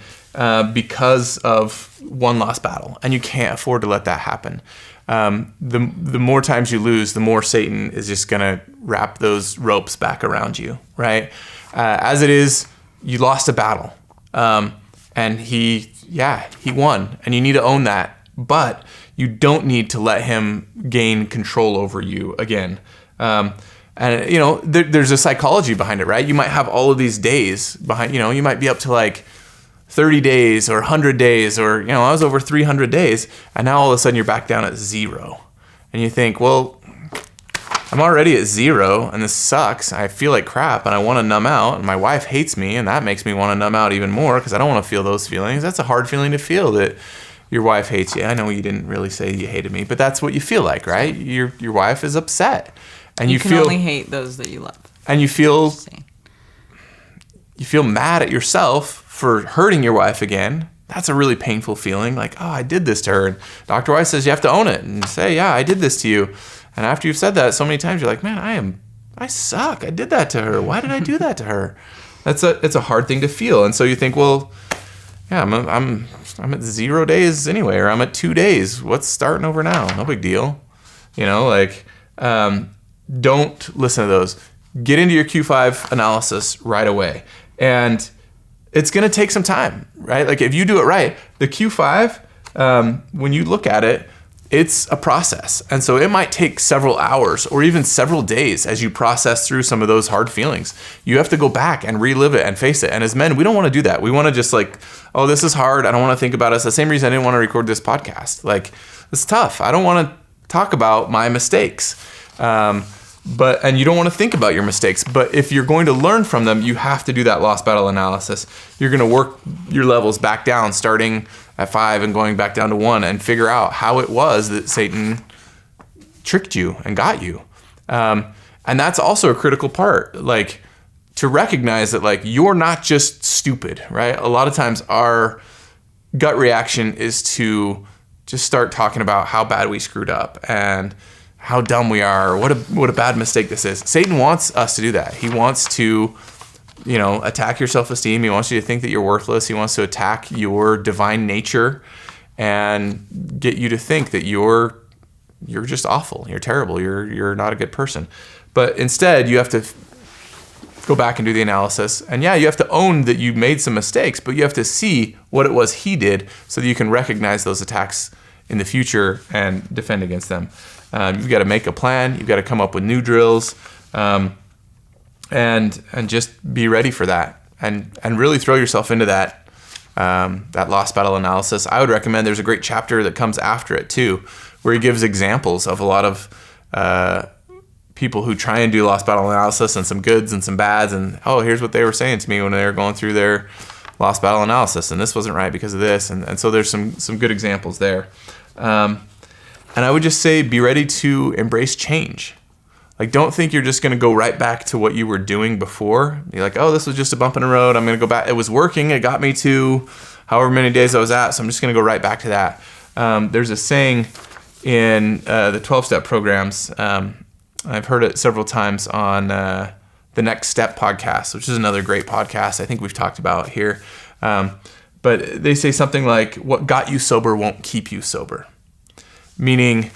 because of one lost battle. And you can't afford to let that happen. The more times you lose, the more Satan is just gonna wrap those ropes back around you, right? As it is, you lost a battle, and he won, and you need to own that. But you don't need to let him gain control over you again. And there's a psychology behind it, right? You might have all of these days behind, you might be up to 30 days or 100 days, or, I was over 300 days, and now all of a sudden you're back down at 0. And you think, well, I'm already at 0 and this sucks. I feel like crap and I want to numb out, and my wife hates me, and that makes me want to numb out even more because I don't want to feel those feelings. That's a hard feeling to feel, that your wife hates you. I know you didn't really say you hated me, but that's what you feel like, right? Your wife is upset, and you can feel only hate those that you love. And you feel mad at yourself for hurting your wife again. That's a really painful feeling. I did this to her. And Dr. Weiss says you have to own it and say, yeah, I did this to you. And after you've said that so many times, you're like, man, I suck. I did that to her. Why did I do that to her? It's a hard thing to feel. And so you think, well, yeah, I'm at 0 days anyway, or I'm at 2 days. What's starting over now? No big deal. Don't listen to those. Get into your Q5 analysis right away. And it's going to take some time, right? If you do it right, the Q5, when you look at it, it's a process. And so it might take several hours or even several days as you process through some of those hard feelings. You have to go back and relive it and face it. And as men, we don't want to do that. We want to just like, oh, this is hard. I don't want to think about it. It's the same reason I didn't want to record this podcast. Like, it's tough. I don't want to talk about my mistakes. And you don't want to think about your mistakes. But if you're going to learn from them, you have to do that lost battle analysis. You're going to work your levels back down, starting at 5 and going back down to 1, and figure out how it was that Satan tricked you and got you. And that's also a critical part, like to recognize that like you're not just stupid, right? A lot of times our gut reaction is to just start talking about how bad we screwed up and how dumb we are, or what a bad mistake this is. Satan wants us to do that. He wants to, attack your self-esteem. He wants you to think that you're worthless. He wants to attack your divine nature and get you to think that you're just awful. You're terrible. You're not a good person. But instead, you have to go back and do the analysis. And yeah, you have to own that you made some mistakes, but you have to see what it was he did so that you can recognize those attacks in the future and defend against them. You've got to make a plan. You've got to come up with new drills, and just be ready for that, and really throw yourself into that lost battle analysis. I would recommend there's a great chapter that comes after it too, where he gives examples of a lot of people who try and do lost battle analysis, and some goods and some bads, and here's what they were saying to me when they were going through their lost battle analysis, and this wasn't right because of this, and so there's some good examples there. And I would just say, be ready to embrace change. Like, don't think you're just going to go right back to what you were doing before. Be like, oh, this was just a bump in the road. I'm going to go back. It was working. It got me to however many days I was at, so I'm just going to go right back to that. There's a saying in the 12-step programs. I've heard it several times on the Next Step podcast, which is another great podcast I think we've talked about here. But they say something like, what got you sober won't keep you sober. Meaning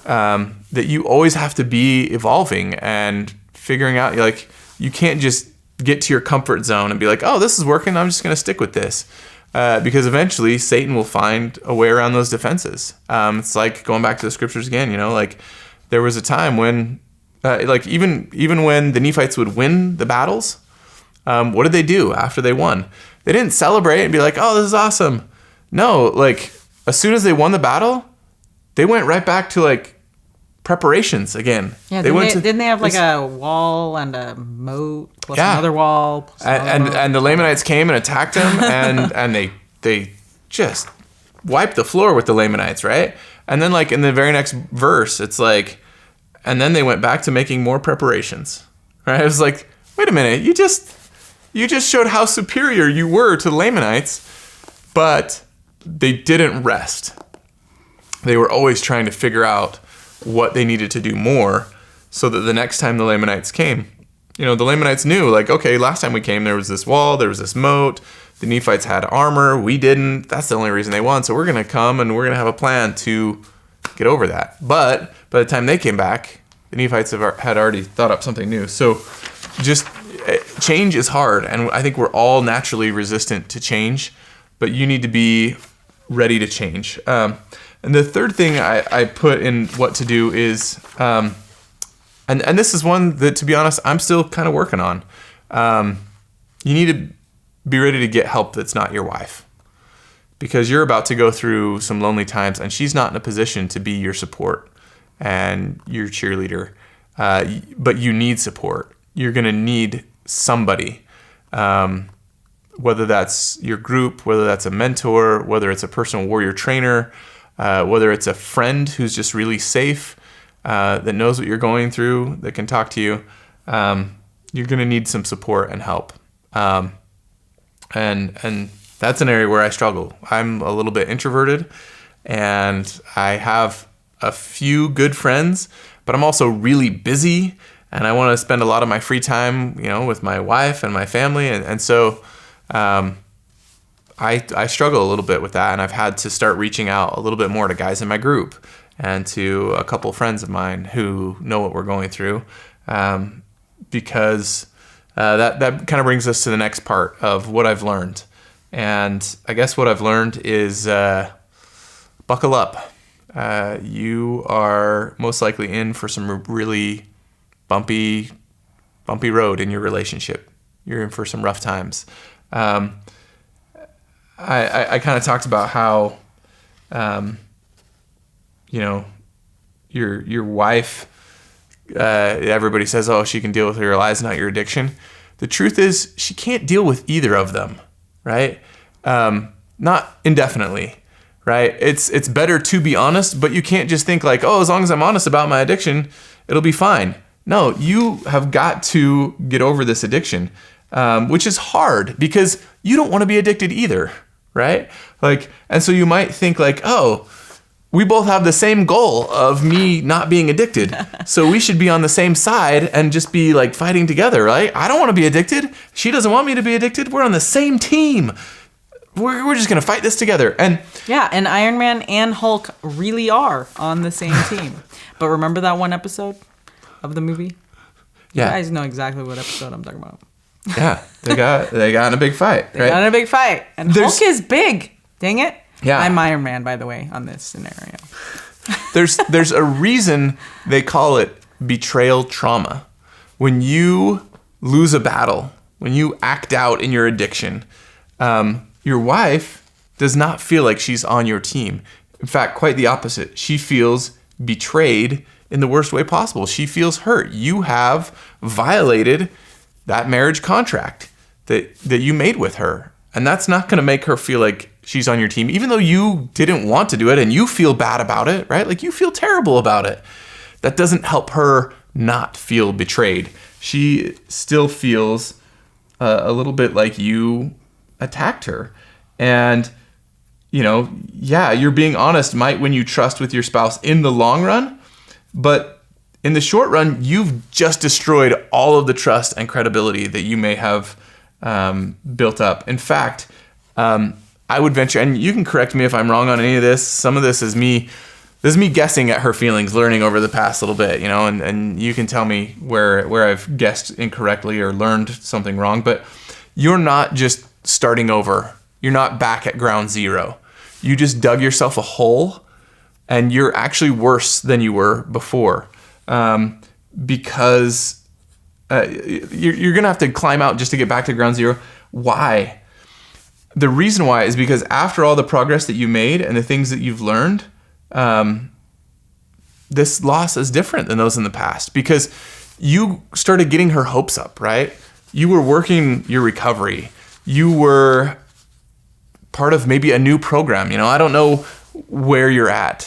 that you always have to be evolving and figuring out, like, you can't just get to your comfort zone and be like, oh, this is working, I'm just going to stick with this. Because eventually Satan will find a way around those defenses. It's like going back to the scriptures again, like there was a time when, even when the Nephites would win the battles, what did they do after they won? They didn't celebrate and be like, oh, this is awesome. No, like as soon as they won the battle, they went right back to like preparations again. Yeah, didn't they have like a wall and a moat plus another wall? Plus and the Lamanites came and attacked them, and they just wiped the floor with the Lamanites, right? And then like in the very next verse, it's like, and then they went back to making more preparations, right? It was like, wait a minute, you just showed how superior you were to the Lamanites, but they didn't rest. They were always trying to figure out what they needed to do more so that the next time the Lamanites came, the Lamanites knew, like, okay, last time we came, there was this wall, there was this moat, the Nephites had armor, we didn't. That's the only reason they won. So we're going to come and we're going to have a plan to get over that. But by the time they came back, the Nephites had already thought up something new. So just change is hard. And I think we're all naturally resistant to change, but you need to be ready to change. And the third thing I put in what to do is, and this is one that, to be honest, I'm still kind of working on. You need to be ready to get help that's not your wife, because you're about to go through some lonely times, and she's not in a position to be your support and your cheerleader. But you need support. You're going to need somebody, whether that's your group, whether that's a mentor, whether it's a personal warrior trainer, whether it's a friend who's just really safe, that knows what you're going through, that can talk to you. You're going to need some support and help. And that's an area where I struggle. I'm a little bit introverted, and I have a few good friends, but I'm also really busy, and I want to spend a lot of my free time, with my wife and my family. And so I struggle a little bit with that, and I've had to start reaching out a little bit more to guys in my group and to a couple friends of mine who know what we're going through, because that kind of brings us to the next part of what I've learned. And I guess what I've learned is buckle up. you are most likely in for some really bumpy road in your relationship. You're in for some rough times. I kind of talked about how, your wife, everybody says, oh, she can deal with your lies, not your addiction. The truth is she can't deal with either of them, right? Not indefinitely, right? It's better to be honest, but you can't just think like, oh, as long as I'm honest about my addiction, it'll be fine. No, you have got to get over this addiction, which is hard because you don't want to be addicted either, right? And so you might think like, oh, we both have the same goal of me not being addicted. So we should be on the same side and just be like fighting together, right? I don't want to be addicted. She doesn't want me to be addicted. We're on the same team. We're just going to fight this together. And Iron Man and Hulk really are on the same team. But remember that one episode of the movie? Yeah. You guys know exactly what episode I'm talking about. Yeah, they got in a big fight, right? They got in a big fight. And Hulk is big. Dang it. Yeah. I'm Iron Man, by the way, on this scenario. There's a reason they call it betrayal trauma. When you lose a battle, when you act out in your addiction, your wife does not feel like she's on your team. In fact, quite the opposite. She feels betrayed in the worst way possible. She feels hurt. You have violated that marriage contract that you made with her. And that's not going to make her feel like she's on your team, even though you didn't want to do it and you feel bad about it, right? Like you feel terrible about it. That doesn't help her not feel betrayed. She still feels a little bit like you attacked her. And, you're being honest might win you trust with your spouse in the long run, but in the short run, you've just destroyed all of the trust and credibility that you may have built up. In fact, I would venture, and you can correct me if I'm wrong on any of this. Some of this is me guessing at her feelings, learning over the past little bit, and you can tell me where I've guessed incorrectly or learned something wrong. But you're not just starting over. You're not back at ground zero. You just dug yourself a hole, and you're actually worse than you were before, because you're gonna have to climb out just to get back to ground zero. Why? The reason why is because after all the progress that you made and the things that you've learned, this loss is different than those in the past because you started getting her hopes up, right? You were working your recovery. You were part of maybe a new program. I don't know where you're at,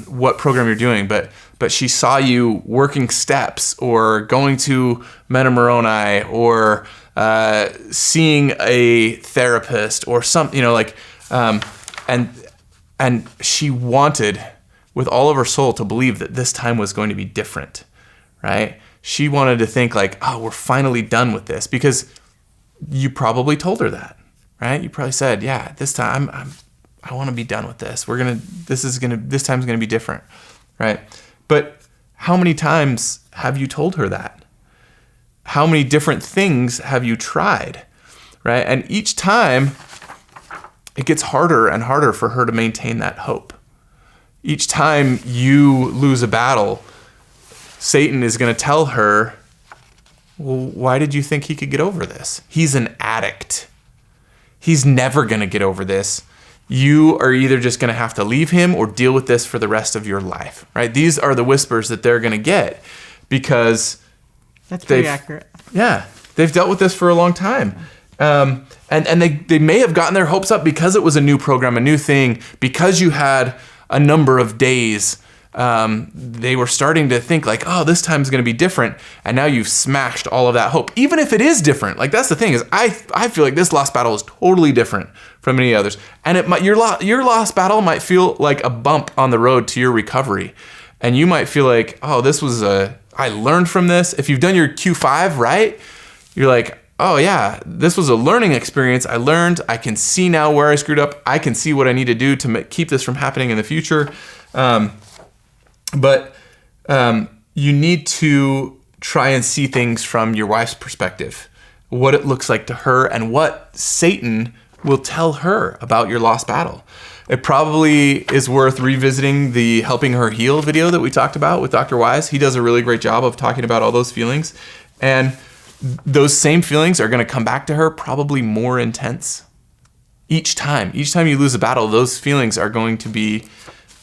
what program you're doing, but she saw you working steps or going to Meta or seeing a therapist or something, and she wanted with all of her soul to believe that this time was going to be different, right? She wanted to think like, oh, we're finally done with this because you probably told her that, right? You probably said, yeah, this time I want to be done with this. This time's going to be different, right? But how many times have you told her that? How many different things have you tried, right? And each time it gets harder and harder for her to maintain that hope. Each time you lose a battle, Satan is going to tell her, well, why did you think he could get over this? He's an addict. He's never going to get over this. You are either just going to have to leave him or deal with this for the rest of your life, right? These are the whispers that they're going to get because that's pretty accurate. Yeah, they've dealt with this for a long time. And they may have gotten their hopes up because it was a new program, a new thing, because you had a number of days. They were starting to think like, oh, this time's going to be different. And now you've smashed all of that hope. Even if it is different, like that's the thing is I feel like this lost battle is totally different from any others. And your lost battle might feel like a bump on the road to your recovery. And you might feel like, oh, I learned from this. If you've done your Q5, right? You're like, oh yeah, this was a learning experience. I learned. I can see now where I screwed up. I can see what I need to do to keep this from happening in the future. But you need to try and see things from your wife's perspective, what it looks like to her and what Satan will tell her about your lost battle. It probably is worth revisiting the Helping Her Heal video that we talked about with Dr. Wise. He does a really great job of talking about all those feelings. And those same feelings are going to come back to her probably more intense each time. Each time you lose a battle, those feelings are going to be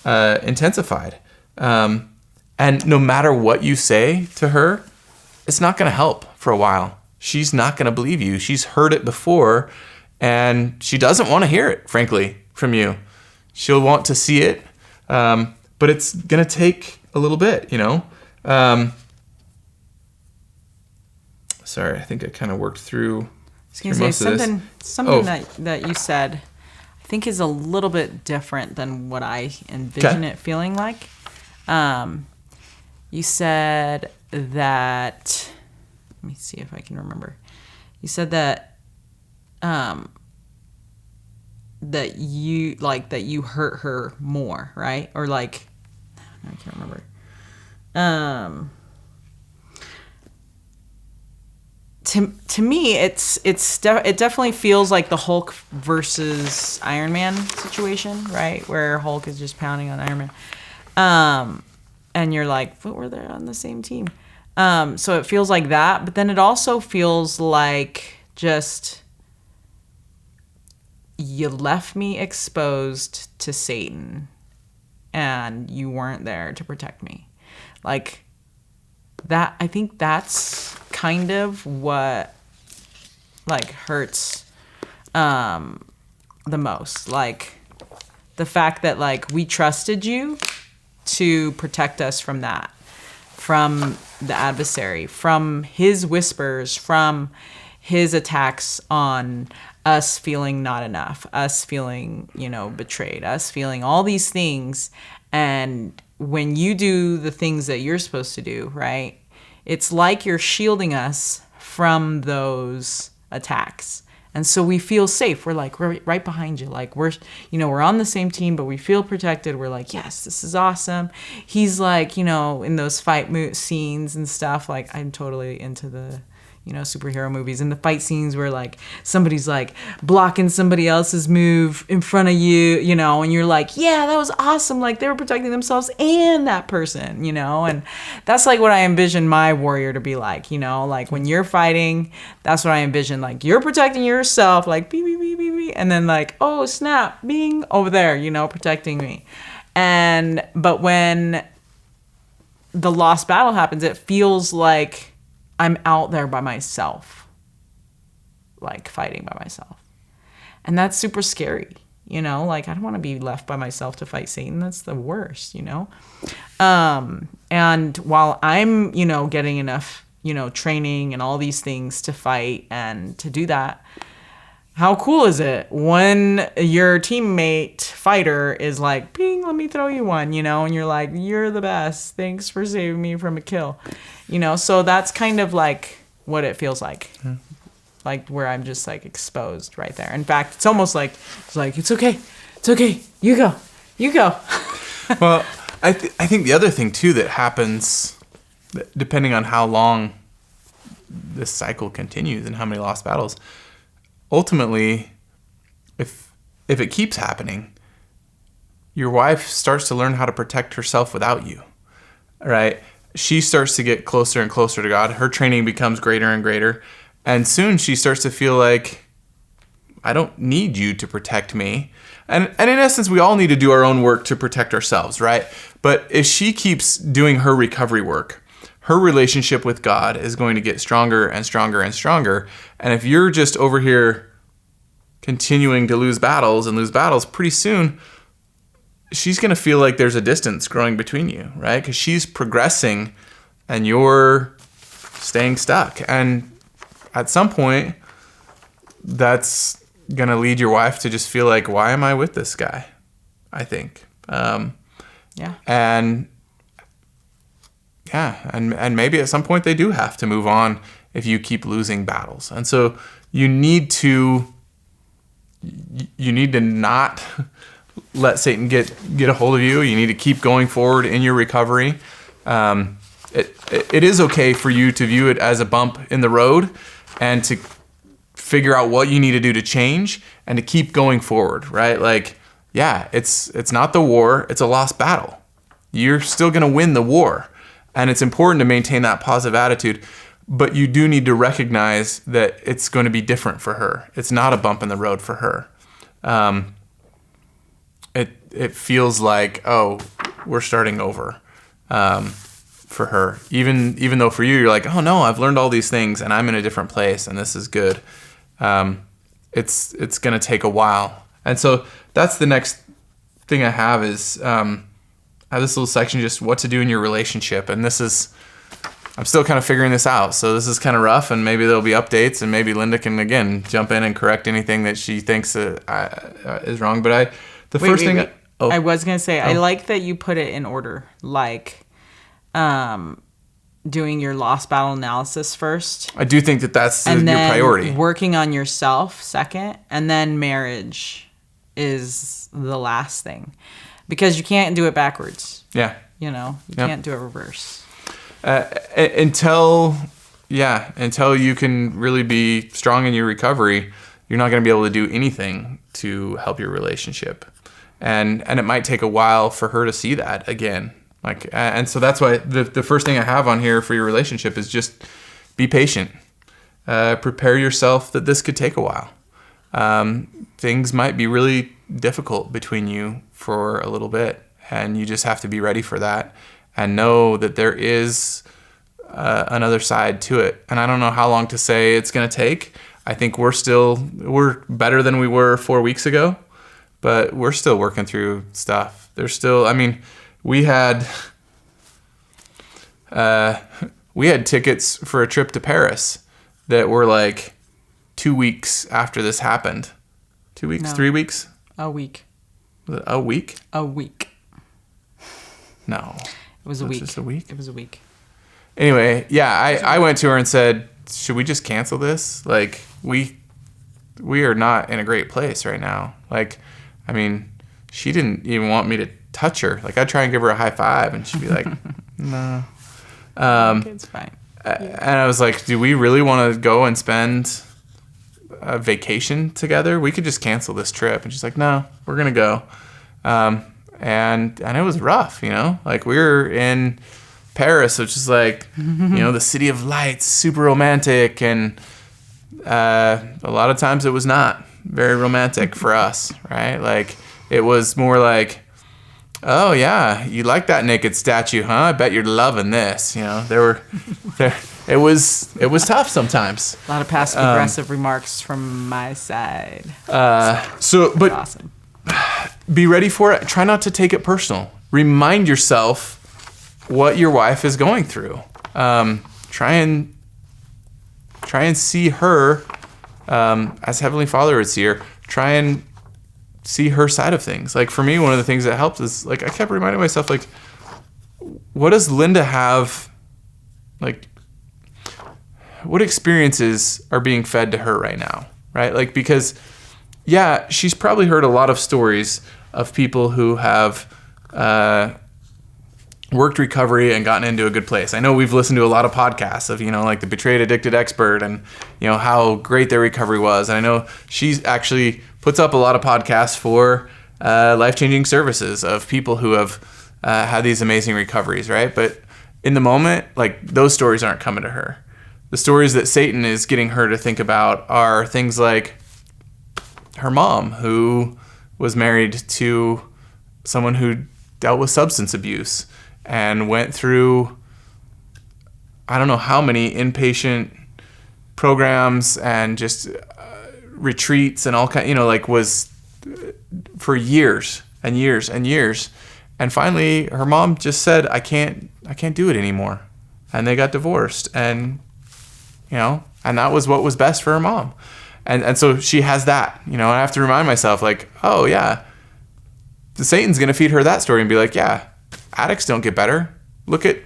intensified. And no matter what you say to her, it's not going to help for a while. She's not going to believe you. She's heard it before, and she doesn't want to hear it, frankly, from you. She'll want to see it, but it's going to take a little bit, you know? Sorry, I think I kind of worked through. I was going to say something Oh. that you said, I think is a little bit different than what I envision it feeling like. You said that. Let me see if I can remember. You said that that you hurt her more, right? Or like, I can't remember. To me, it definitely feels like the Hulk versus Iron Man situation, right? Where Hulk is just pounding on Iron Man, and you're like, but we're there on the same team. So it feels like that, but then it also feels like just you left me exposed to Satan, and you weren't there to protect me, like that. I think that's kind of what like hurts the most, like the fact that like we trusted you to protect us from that, from the adversary, from his whispers, from his attacks on us feeling not enough, us feeling, betrayed, us feeling all these things. And when you do the things that you're supposed to do, right, it's like you're shielding us from those attacks. And so we feel safe. We're like, we're right behind you. Like we're on the same team, but we feel protected. We're like, yes, this is awesome. He's like, in those fight scenes and stuff, like I'm totally into the, superhero movies, and the fight scenes where like somebody's like blocking somebody else's move in front of you, and you're like, yeah, that was awesome. Like they were protecting themselves and that person, and that's like what I envision my warrior to be like, like when you're fighting, that's what I envision. Like you're protecting yourself, like beep, beep, beep, beep, beep, and then like, oh snap, being over there, protecting me. But when the lost battle happens, it feels like I'm out there by myself, like fighting by myself. And that's super scary, like I don't want to be left by myself to fight Satan. That's the worst, and while I'm, getting enough, training and all these things to fight and to do that, how cool is it when your teammate fighter is like, ping, let me throw you one, and you're like, you're the best. Thanks for saving me from a kill. So that's kind of like what it feels like. Yeah. Like where I'm just like exposed right there. In fact, it's almost like, it's okay. It's okay. You go. Well, I think the other thing too that happens, depending on how long this cycle continues and how many lost battles, ultimately, if it keeps happening, your wife starts to learn how to protect herself without you, right? She starts to get closer and closer to God. Her training becomes greater and greater. And soon she starts to feel like, I don't need you to protect me. And in essence, we all need to do our own work to protect ourselves, right? But if she keeps doing her recovery work, her relationship with God is going to get stronger and stronger and stronger. And if you're just over here continuing to lose battles, pretty soon she's going to feel like there's a distance growing between you, right? Because she's progressing and you're staying stuck. And at some point, that's going to lead your wife to just feel like, why am I with this guy? I think. Yeah. And maybe at some point they do have to move on if you keep losing battles. And so you need to not let Satan get a hold of you. You need to keep going forward in your recovery. It is okay for you to view it as a bump in the road and to figure out what you need to do to change and to keep going forward, right? Like yeah, it's not the war, it's a lost battle. You're still going to win the war. And it's important to maintain that positive attitude, but you do need to recognize that it's going to be different for her. It's not a bump in the road for her. It feels like, oh, we're starting over for her. Even though for you, you're like, oh no, I've learned all these things and I'm in a different place and this is good. It's going to take a while. And so that's the next thing I have is I have this little section, just what to do in your relationship. And I'm still kind of figuring this out. So this is kind of rough, and maybe there'll be updates, and maybe Linda can, again, jump in and correct anything that she thinks is wrong. But I was going to say, I like that you put it in order, like doing your lost battle analysis first. I do think that's and your then priority. Working on yourself second, and then marriage is the last thing. Because you can't do it backwards. Yeah. You can't do it reverse. Until you can really be strong in your recovery, you're not going to be able to do anything to help your relationship. And it might take a while for her to see that again. And so that's why the first thing I have on here for your relationship is just be patient. Prepare yourself that this could take a while. Things might be really difficult between you for a little bit, and you just have to be ready for that and know that there is another side to it. And I don't know how long to say it's going to take. I think we're better than we were 4 weeks ago, but we're still working through stuff. We had tickets for a trip to Paris that were like 2 weeks after this happened. 2 weeks, No. 3 weeks? A week. Was it a week? A week. No. It was a week. Just a week? It was a week. Anyway, yeah, I went to her and said, should we just cancel this? Like, we are not in a great place right now. Like, she didn't even want me to touch her. Like, I'd try and give her a high five, and she'd be like, no. It's fine. And I was like, do we really want to go and spend a vacation together? We could just cancel this trip. And she's like, no, we're going to go. And it was rough, like we were in Paris, which is like, the city of lights, super romantic. And a lot of times it was not very romantic for us, right? Like it was more like, oh yeah, you like that naked statue, huh? I bet you're loving this. It was tough sometimes. A lot of passive aggressive remarks from my side. But Awesome. Be ready for it. Try not to take it personal. Remind yourself what your wife is going through. Try and see her as Heavenly Father would see her. Try and see her side of things. Like for me, one of the things that helped is like I kept reminding myself, like, what does Linda have? Like, what experiences are being fed to her right now, right? Like because, yeah, she's probably heard a lot of stories of people who have worked recovery and gotten into a good place. I know we've listened to a lot of podcasts of, like the Betrayed Addicted Expert and, how great their recovery was. And I know she's actually puts up a lot of podcasts for life-changing services of people who have had these amazing recoveries, right? But in the moment, like those stories aren't coming to her. The stories that Satan is getting her to think about are things like her mom, who was married to someone who dealt with substance abuse and went through, I don't know how many inpatient programs and just retreats and all kind, was for years and years and years. And finally her mom just said, I can't do it anymore. And they got divorced, and and that was what was best for her mom. And so she has that, and I have to remind myself, like, oh yeah, the Satan's going to feed her that story and be like, yeah, addicts don't get better. Look at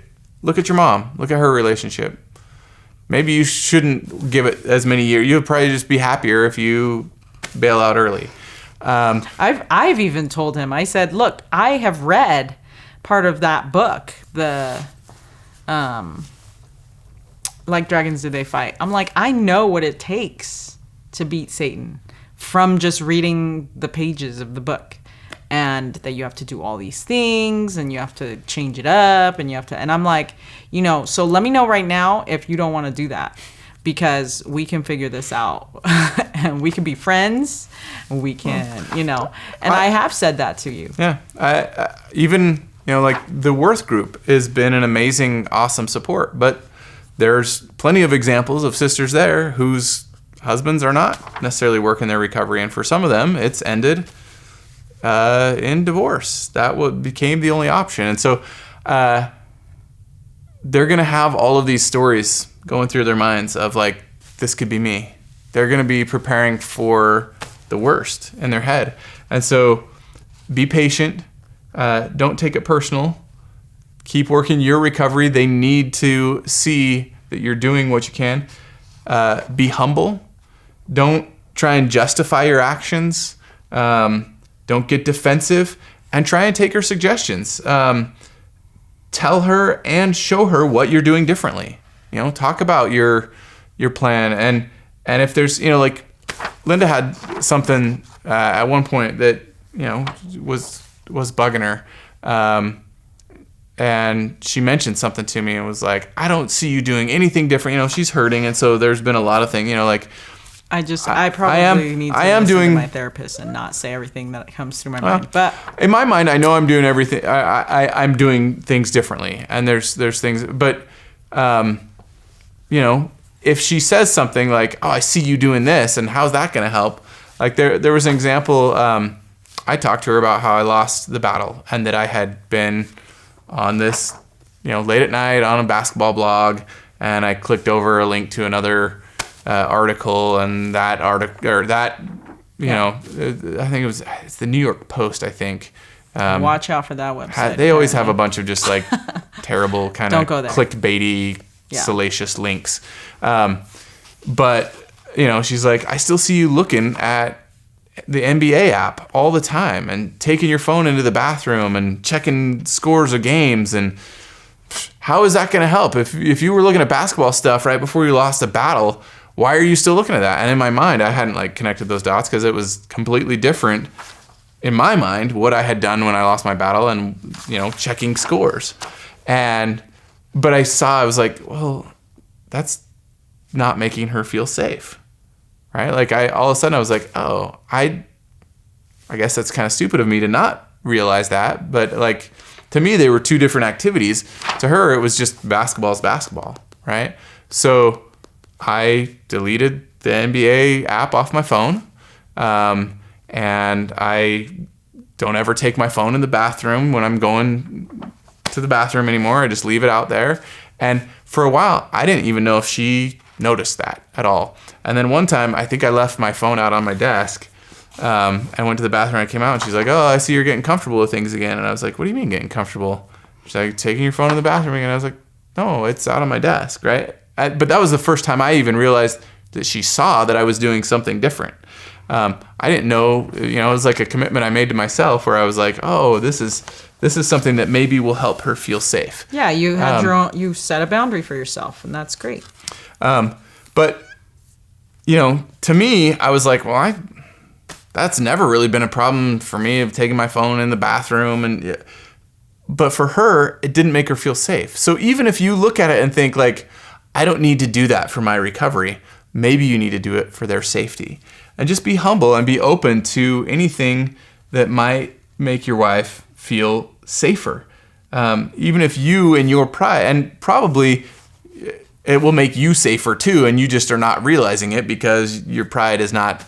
your mom. Look at her relationship. Maybe you shouldn't give it as many years. You'll probably just be happier if you bail out early. I've even told him, I said, look, I have read part of that book, the Like Dragons Do They Fight. I'm like, I know what it takes to beat Satan from just reading the pages of the book. and that you have to do all these things and you have to change it up and and I'm like, so let me know right now if you don't want to do that, because we can figure this out and we can be friends and we can, and I have said that to you. Yeah. I even, like the Worth group has been an amazing, awesome support, but there's plenty of examples of sisters there whose husbands are not necessarily working their recovery. And for some of them, it's ended in divorce. That became the only option. And so they're going to have all of these stories going through their minds of like, this could be me. They're going to be preparing for the worst in their head. And so be patient. Don't take it personal. Keep working your recovery. They need to see that you're doing what you can. Be humble. Don't try and justify your actions. Don't get defensive, and try and take her suggestions. Tell her and show her what you're doing differently. Talk about your plan. And if there's, like Linda had something at one point that, was bugging her. And she mentioned something to me and was like, I don't see you doing anything different. She's hurting. And so there's been a lot of things, like, I probably need to listen to my therapist and not say everything that comes through my mind. But in my mind, I know I'm doing everything. I'm doing things differently. And there's things, but, if she says something like, oh, I see you doing this, and how's that going to help? Like there was an example. I talked to her about how I lost the battle and that I had been on this, late at night on a basketball blog, and I clicked over a link to another article, and that article, or that, I think it's the New York Post, I think. Watch out for that website. They always have a bunch of just like terrible kind of clickbaity, salacious links. But, she's like, I still see you looking at the NBA app all the time and taking your phone into the bathroom and checking scores of games. And how is that going to help? If you were looking at basketball stuff right before you lost a battle, why are you still looking at that? And in my mind, I hadn't like connected those dots because it was completely different in my mind what I had done when I lost my battle and, checking scores. But I was like, well, that's not making her feel safe. Right? Like all of a sudden I was like, oh, I guess that's kind of stupid of me to not realize that. But like, to me, they were two different activities. To her, it was just basketball's basketball. Right? So I deleted the NBA app off my phone. And I don't ever take my phone in the bathroom when I'm going to the bathroom anymore. I just leave it out there. And for a while, I didn't even know if she noticed that at all. And then one time, I think I left my phone out on my desk. I went to the bathroom, I came out, and she's like, oh, I see you're getting comfortable with things again. And I was like, what do you mean getting comfortable? She's like, taking your phone in the bathroom again. I was like, no, it's out on my desk, right? But that was the first time I even realized that she saw that I was doing something different. I didn't know, it was like a commitment I made to myself where I was like, oh, this is something that maybe will help her feel safe. Yeah, you had you set a boundary for yourself, and that's great. But, to me, I was like, well, that's never really been a problem for me of taking my phone in the bathroom. But for her, it didn't make her feel safe. So even if you look at it and think like, I don't need to do that for my recovery, maybe you need to do it for their safety. And just be humble and be open to anything that might make your wife feel safer. Even if you in your pride, and probably it will make you safer too, and you just are not realizing it because your pride is not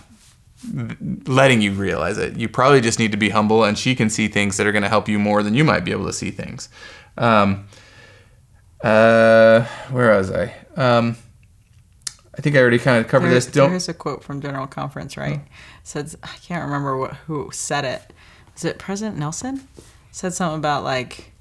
letting you realize it. You probably just need to be humble, and she can see things that are going to help you more than you might be able to see things. Where was I? I think I already kind of covered this. Here's a quote from General Conference, right? Says, I can't remember who said it. Is it President Nelson? Said something about like,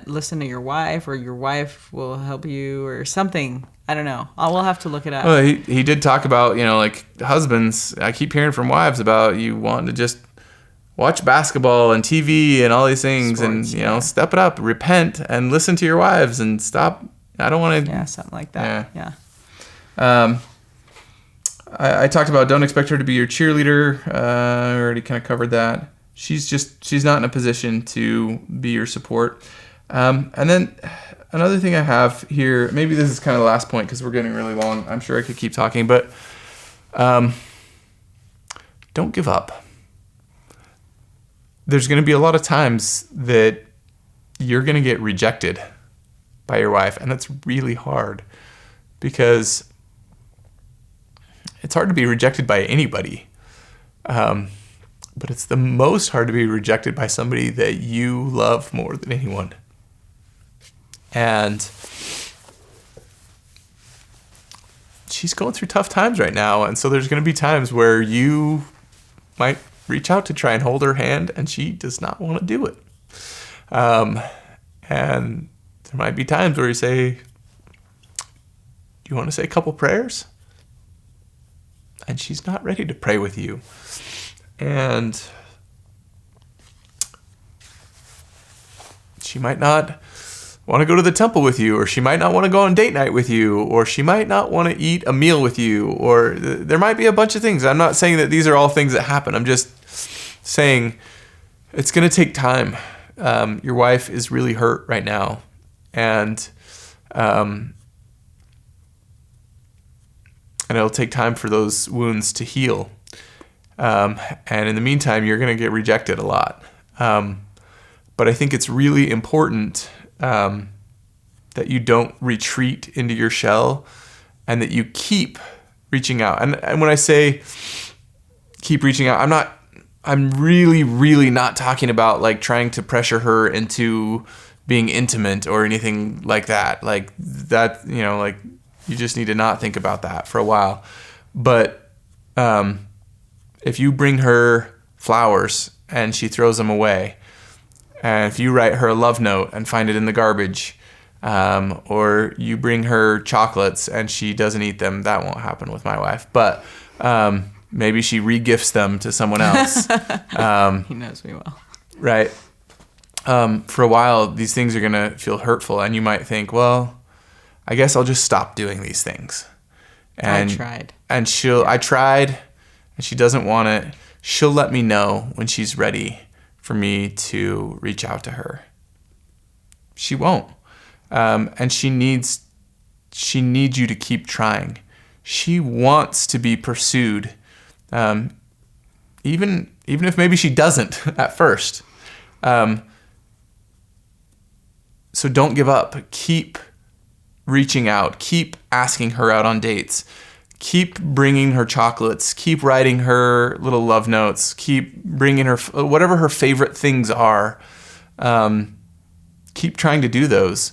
listen to your wife, or your wife will help you, or something. I don't know. We'll have to look it up. Well, he did talk about, like husbands. I keep hearing from wives about you wanting to just watch basketball and TV and all these things. Sports, and, step it up, repent, and listen to your wives and stop. I don't want to. Yeah, something like that. Yeah. I talked about don't expect her to be your cheerleader. I already kind of covered that. She's not in a position to be your support. And then another thing I have here, maybe this is kind of the last point because we're getting really long. I'm sure I could keep talking, but don't give up. There's going to be a lot of times that you're going to get rejected by your wife, and that's really hard because it's hard to be rejected by anybody. But it's the most hard to be rejected by somebody that you love more than anyone. And she's going through tough times right now. And so there's going to be times where you might reach out to try and hold her hand and she does not want to do it. And there might be times where you say, do you want to say a couple prayers? And she's not ready to pray with you. And she might not want to go to the temple with you, or she might not want to go on date night with you, or she might not want to eat a meal with you, or there might be a bunch of things. I'm not saying that these are all things that happen. I'm just saying it's going to take time. Your wife is really hurt right now, and it'll take time for those wounds to heal. And in the meantime, you're going to get rejected a lot. But I think it's really important that you don't retreat into your shell and that you keep reaching out. And when I say keep reaching out, I'm really, really not talking about like trying to pressure her into being intimate or anything like that. Like that, like you just need to not think about that for a while. But, if you bring her flowers and she throws them away, and if you write her a love note and find it in the garbage, or you bring her chocolates and she doesn't eat them, that won't happen with my wife. But maybe she re-gifts them to someone else. He knows me well. Right. For a while, these things are going to feel hurtful, and you might think, well, I guess I'll just stop doing these things. And I tried. And I tried, and she doesn't want it. She'll let me know when she's ready for me to reach out to her. She won't. And she needs you to keep trying. She wants to be pursued, even if maybe she doesn't at first. So don't give up. Keep reaching out. Keep asking her out on dates. Keep bringing her chocolates. Keep writing her little love notes. Keep bringing her whatever her favorite things are. Keep trying to do those.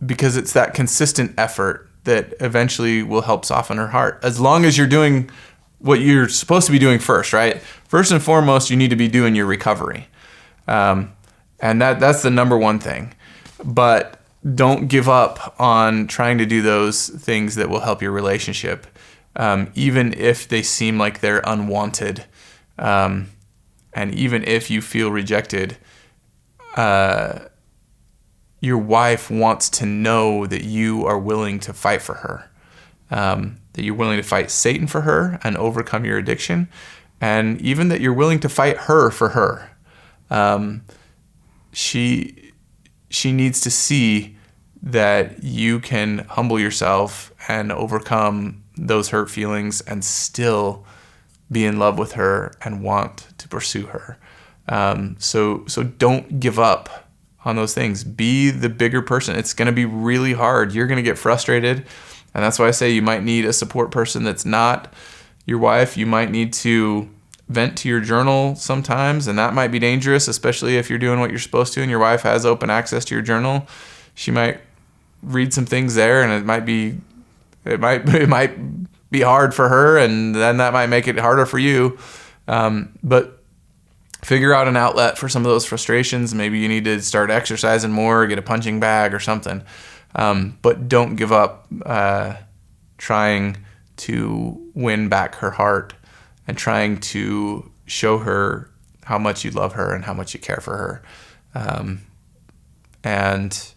Because it's that consistent effort that eventually will help soften her heart. As long as you're doing what you're supposed to be doing first, right? First and foremost, you need to be doing your recovery. And that's the number one thing. But don't give up on trying to do those things that will help your relationship, even if they seem like they're unwanted. And even if you feel rejected, your wife wants to know that you are willing to fight for her, that you're willing to fight Satan for her and overcome your addiction, and even that you're willing to fight her for her. She needs to see that you can humble yourself and overcome those hurt feelings and still be in love with her and want to pursue her. So don't give up on those things. Be the bigger person. It's going to be really hard. You're going to get frustrated. And that's why I say you might need a support person that's not your wife. You might need to vent to your journal sometimes, and that might be dangerous, especially if you're doing what you're supposed to and your wife has open access to your journal. She might read some things there, and it might be hard for her, and then that might make it harder for you. But figure out an outlet for some of those frustrations. Maybe you need to start exercising more, get a punching bag or something. But don't give up trying to win back her heart and trying to show her how much you love her and how much you care for her. And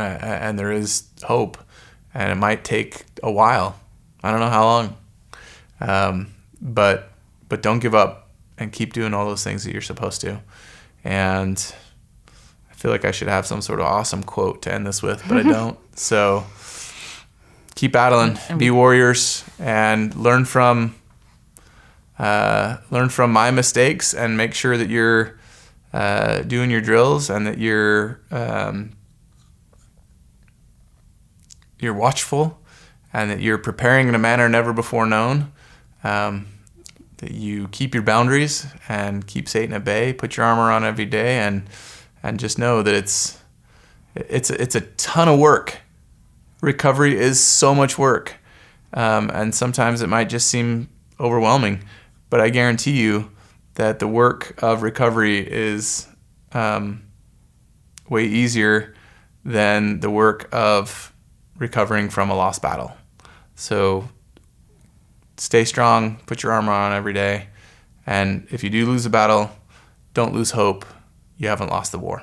and there is hope, and it might take a while. I don't know how long, but don't give up and keep doing all those things that you're supposed to. And I feel like I should have some sort of awesome quote to end this with, but I don't. So keep battling, be warriors, and learn from my mistakes, and make sure that you're doing your drills, and that you're watchful, and that you're preparing in a manner never before known. That you keep your boundaries and keep Satan at bay. Put your armor on every day, and just know that it's a ton of work. Recovery is so much work, and sometimes it might just seem overwhelming. But I guarantee you that the work of recovery is way easier than the work of recovering from a lost battle. So stay strong, put your armor on every day, and if you do lose a battle, don't lose hope. You haven't lost the war.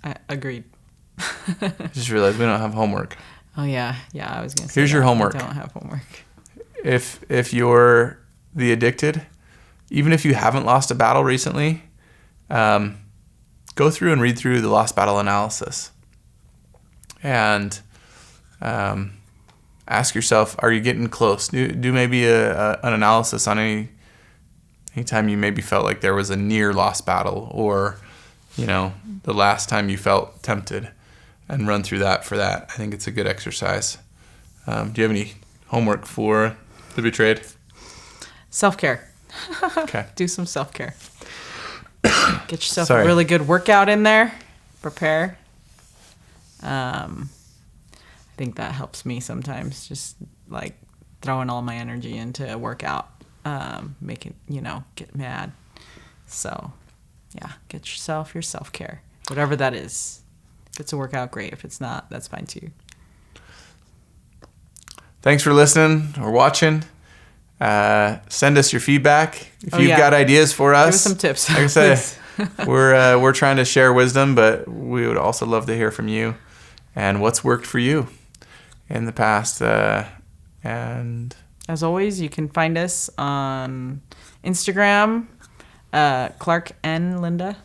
I agreed. Just realized we don't have homework. Oh yeah, I was gonna say. Here's your homework. I don't have homework. If you're the addicted, even if you haven't lost a battle recently, go through and read through the lost battle analysis, and ask yourself, are you getting close? Do maybe an analysis on any time you maybe felt like there was a near lost battle, or the last time you felt tempted, and run through that for that. I think it's a good exercise. Do you have any homework for the betrayed? Self-care. Okay. Do some self-care. Get yourself a really good workout in there. Prepare. I think that helps me sometimes, just like throwing all my energy into a workout, making, get mad. So yeah, get yourself your self-care, whatever that is. If it's a workout, great. If it's not, that's fine too. Thanks for listening or watching. Send us your feedback. If you've got ideas for us, give us some tips. Like I said, we're trying to share wisdom, but we would also love to hear from you and what's worked for you in the past. And as always, you can find us on Instagram, Clark and Linda,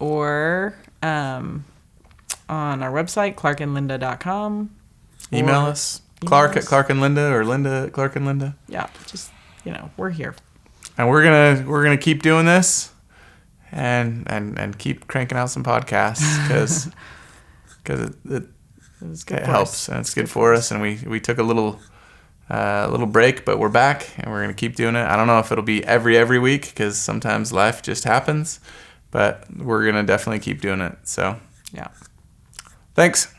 or on our website, clarkandlinda.com. Email us, Clark at Clark and Linda, or Linda at Clark and Linda. Yeah, just we're here, and we're gonna keep doing this, and keep cranking out some podcasts because it helps, and it's good for us. And we took a little break, but we're back, and we're gonna keep doing it. I don't know if it'll be every week, because sometimes life just happens, but we're gonna definitely keep doing it. So yeah, thanks.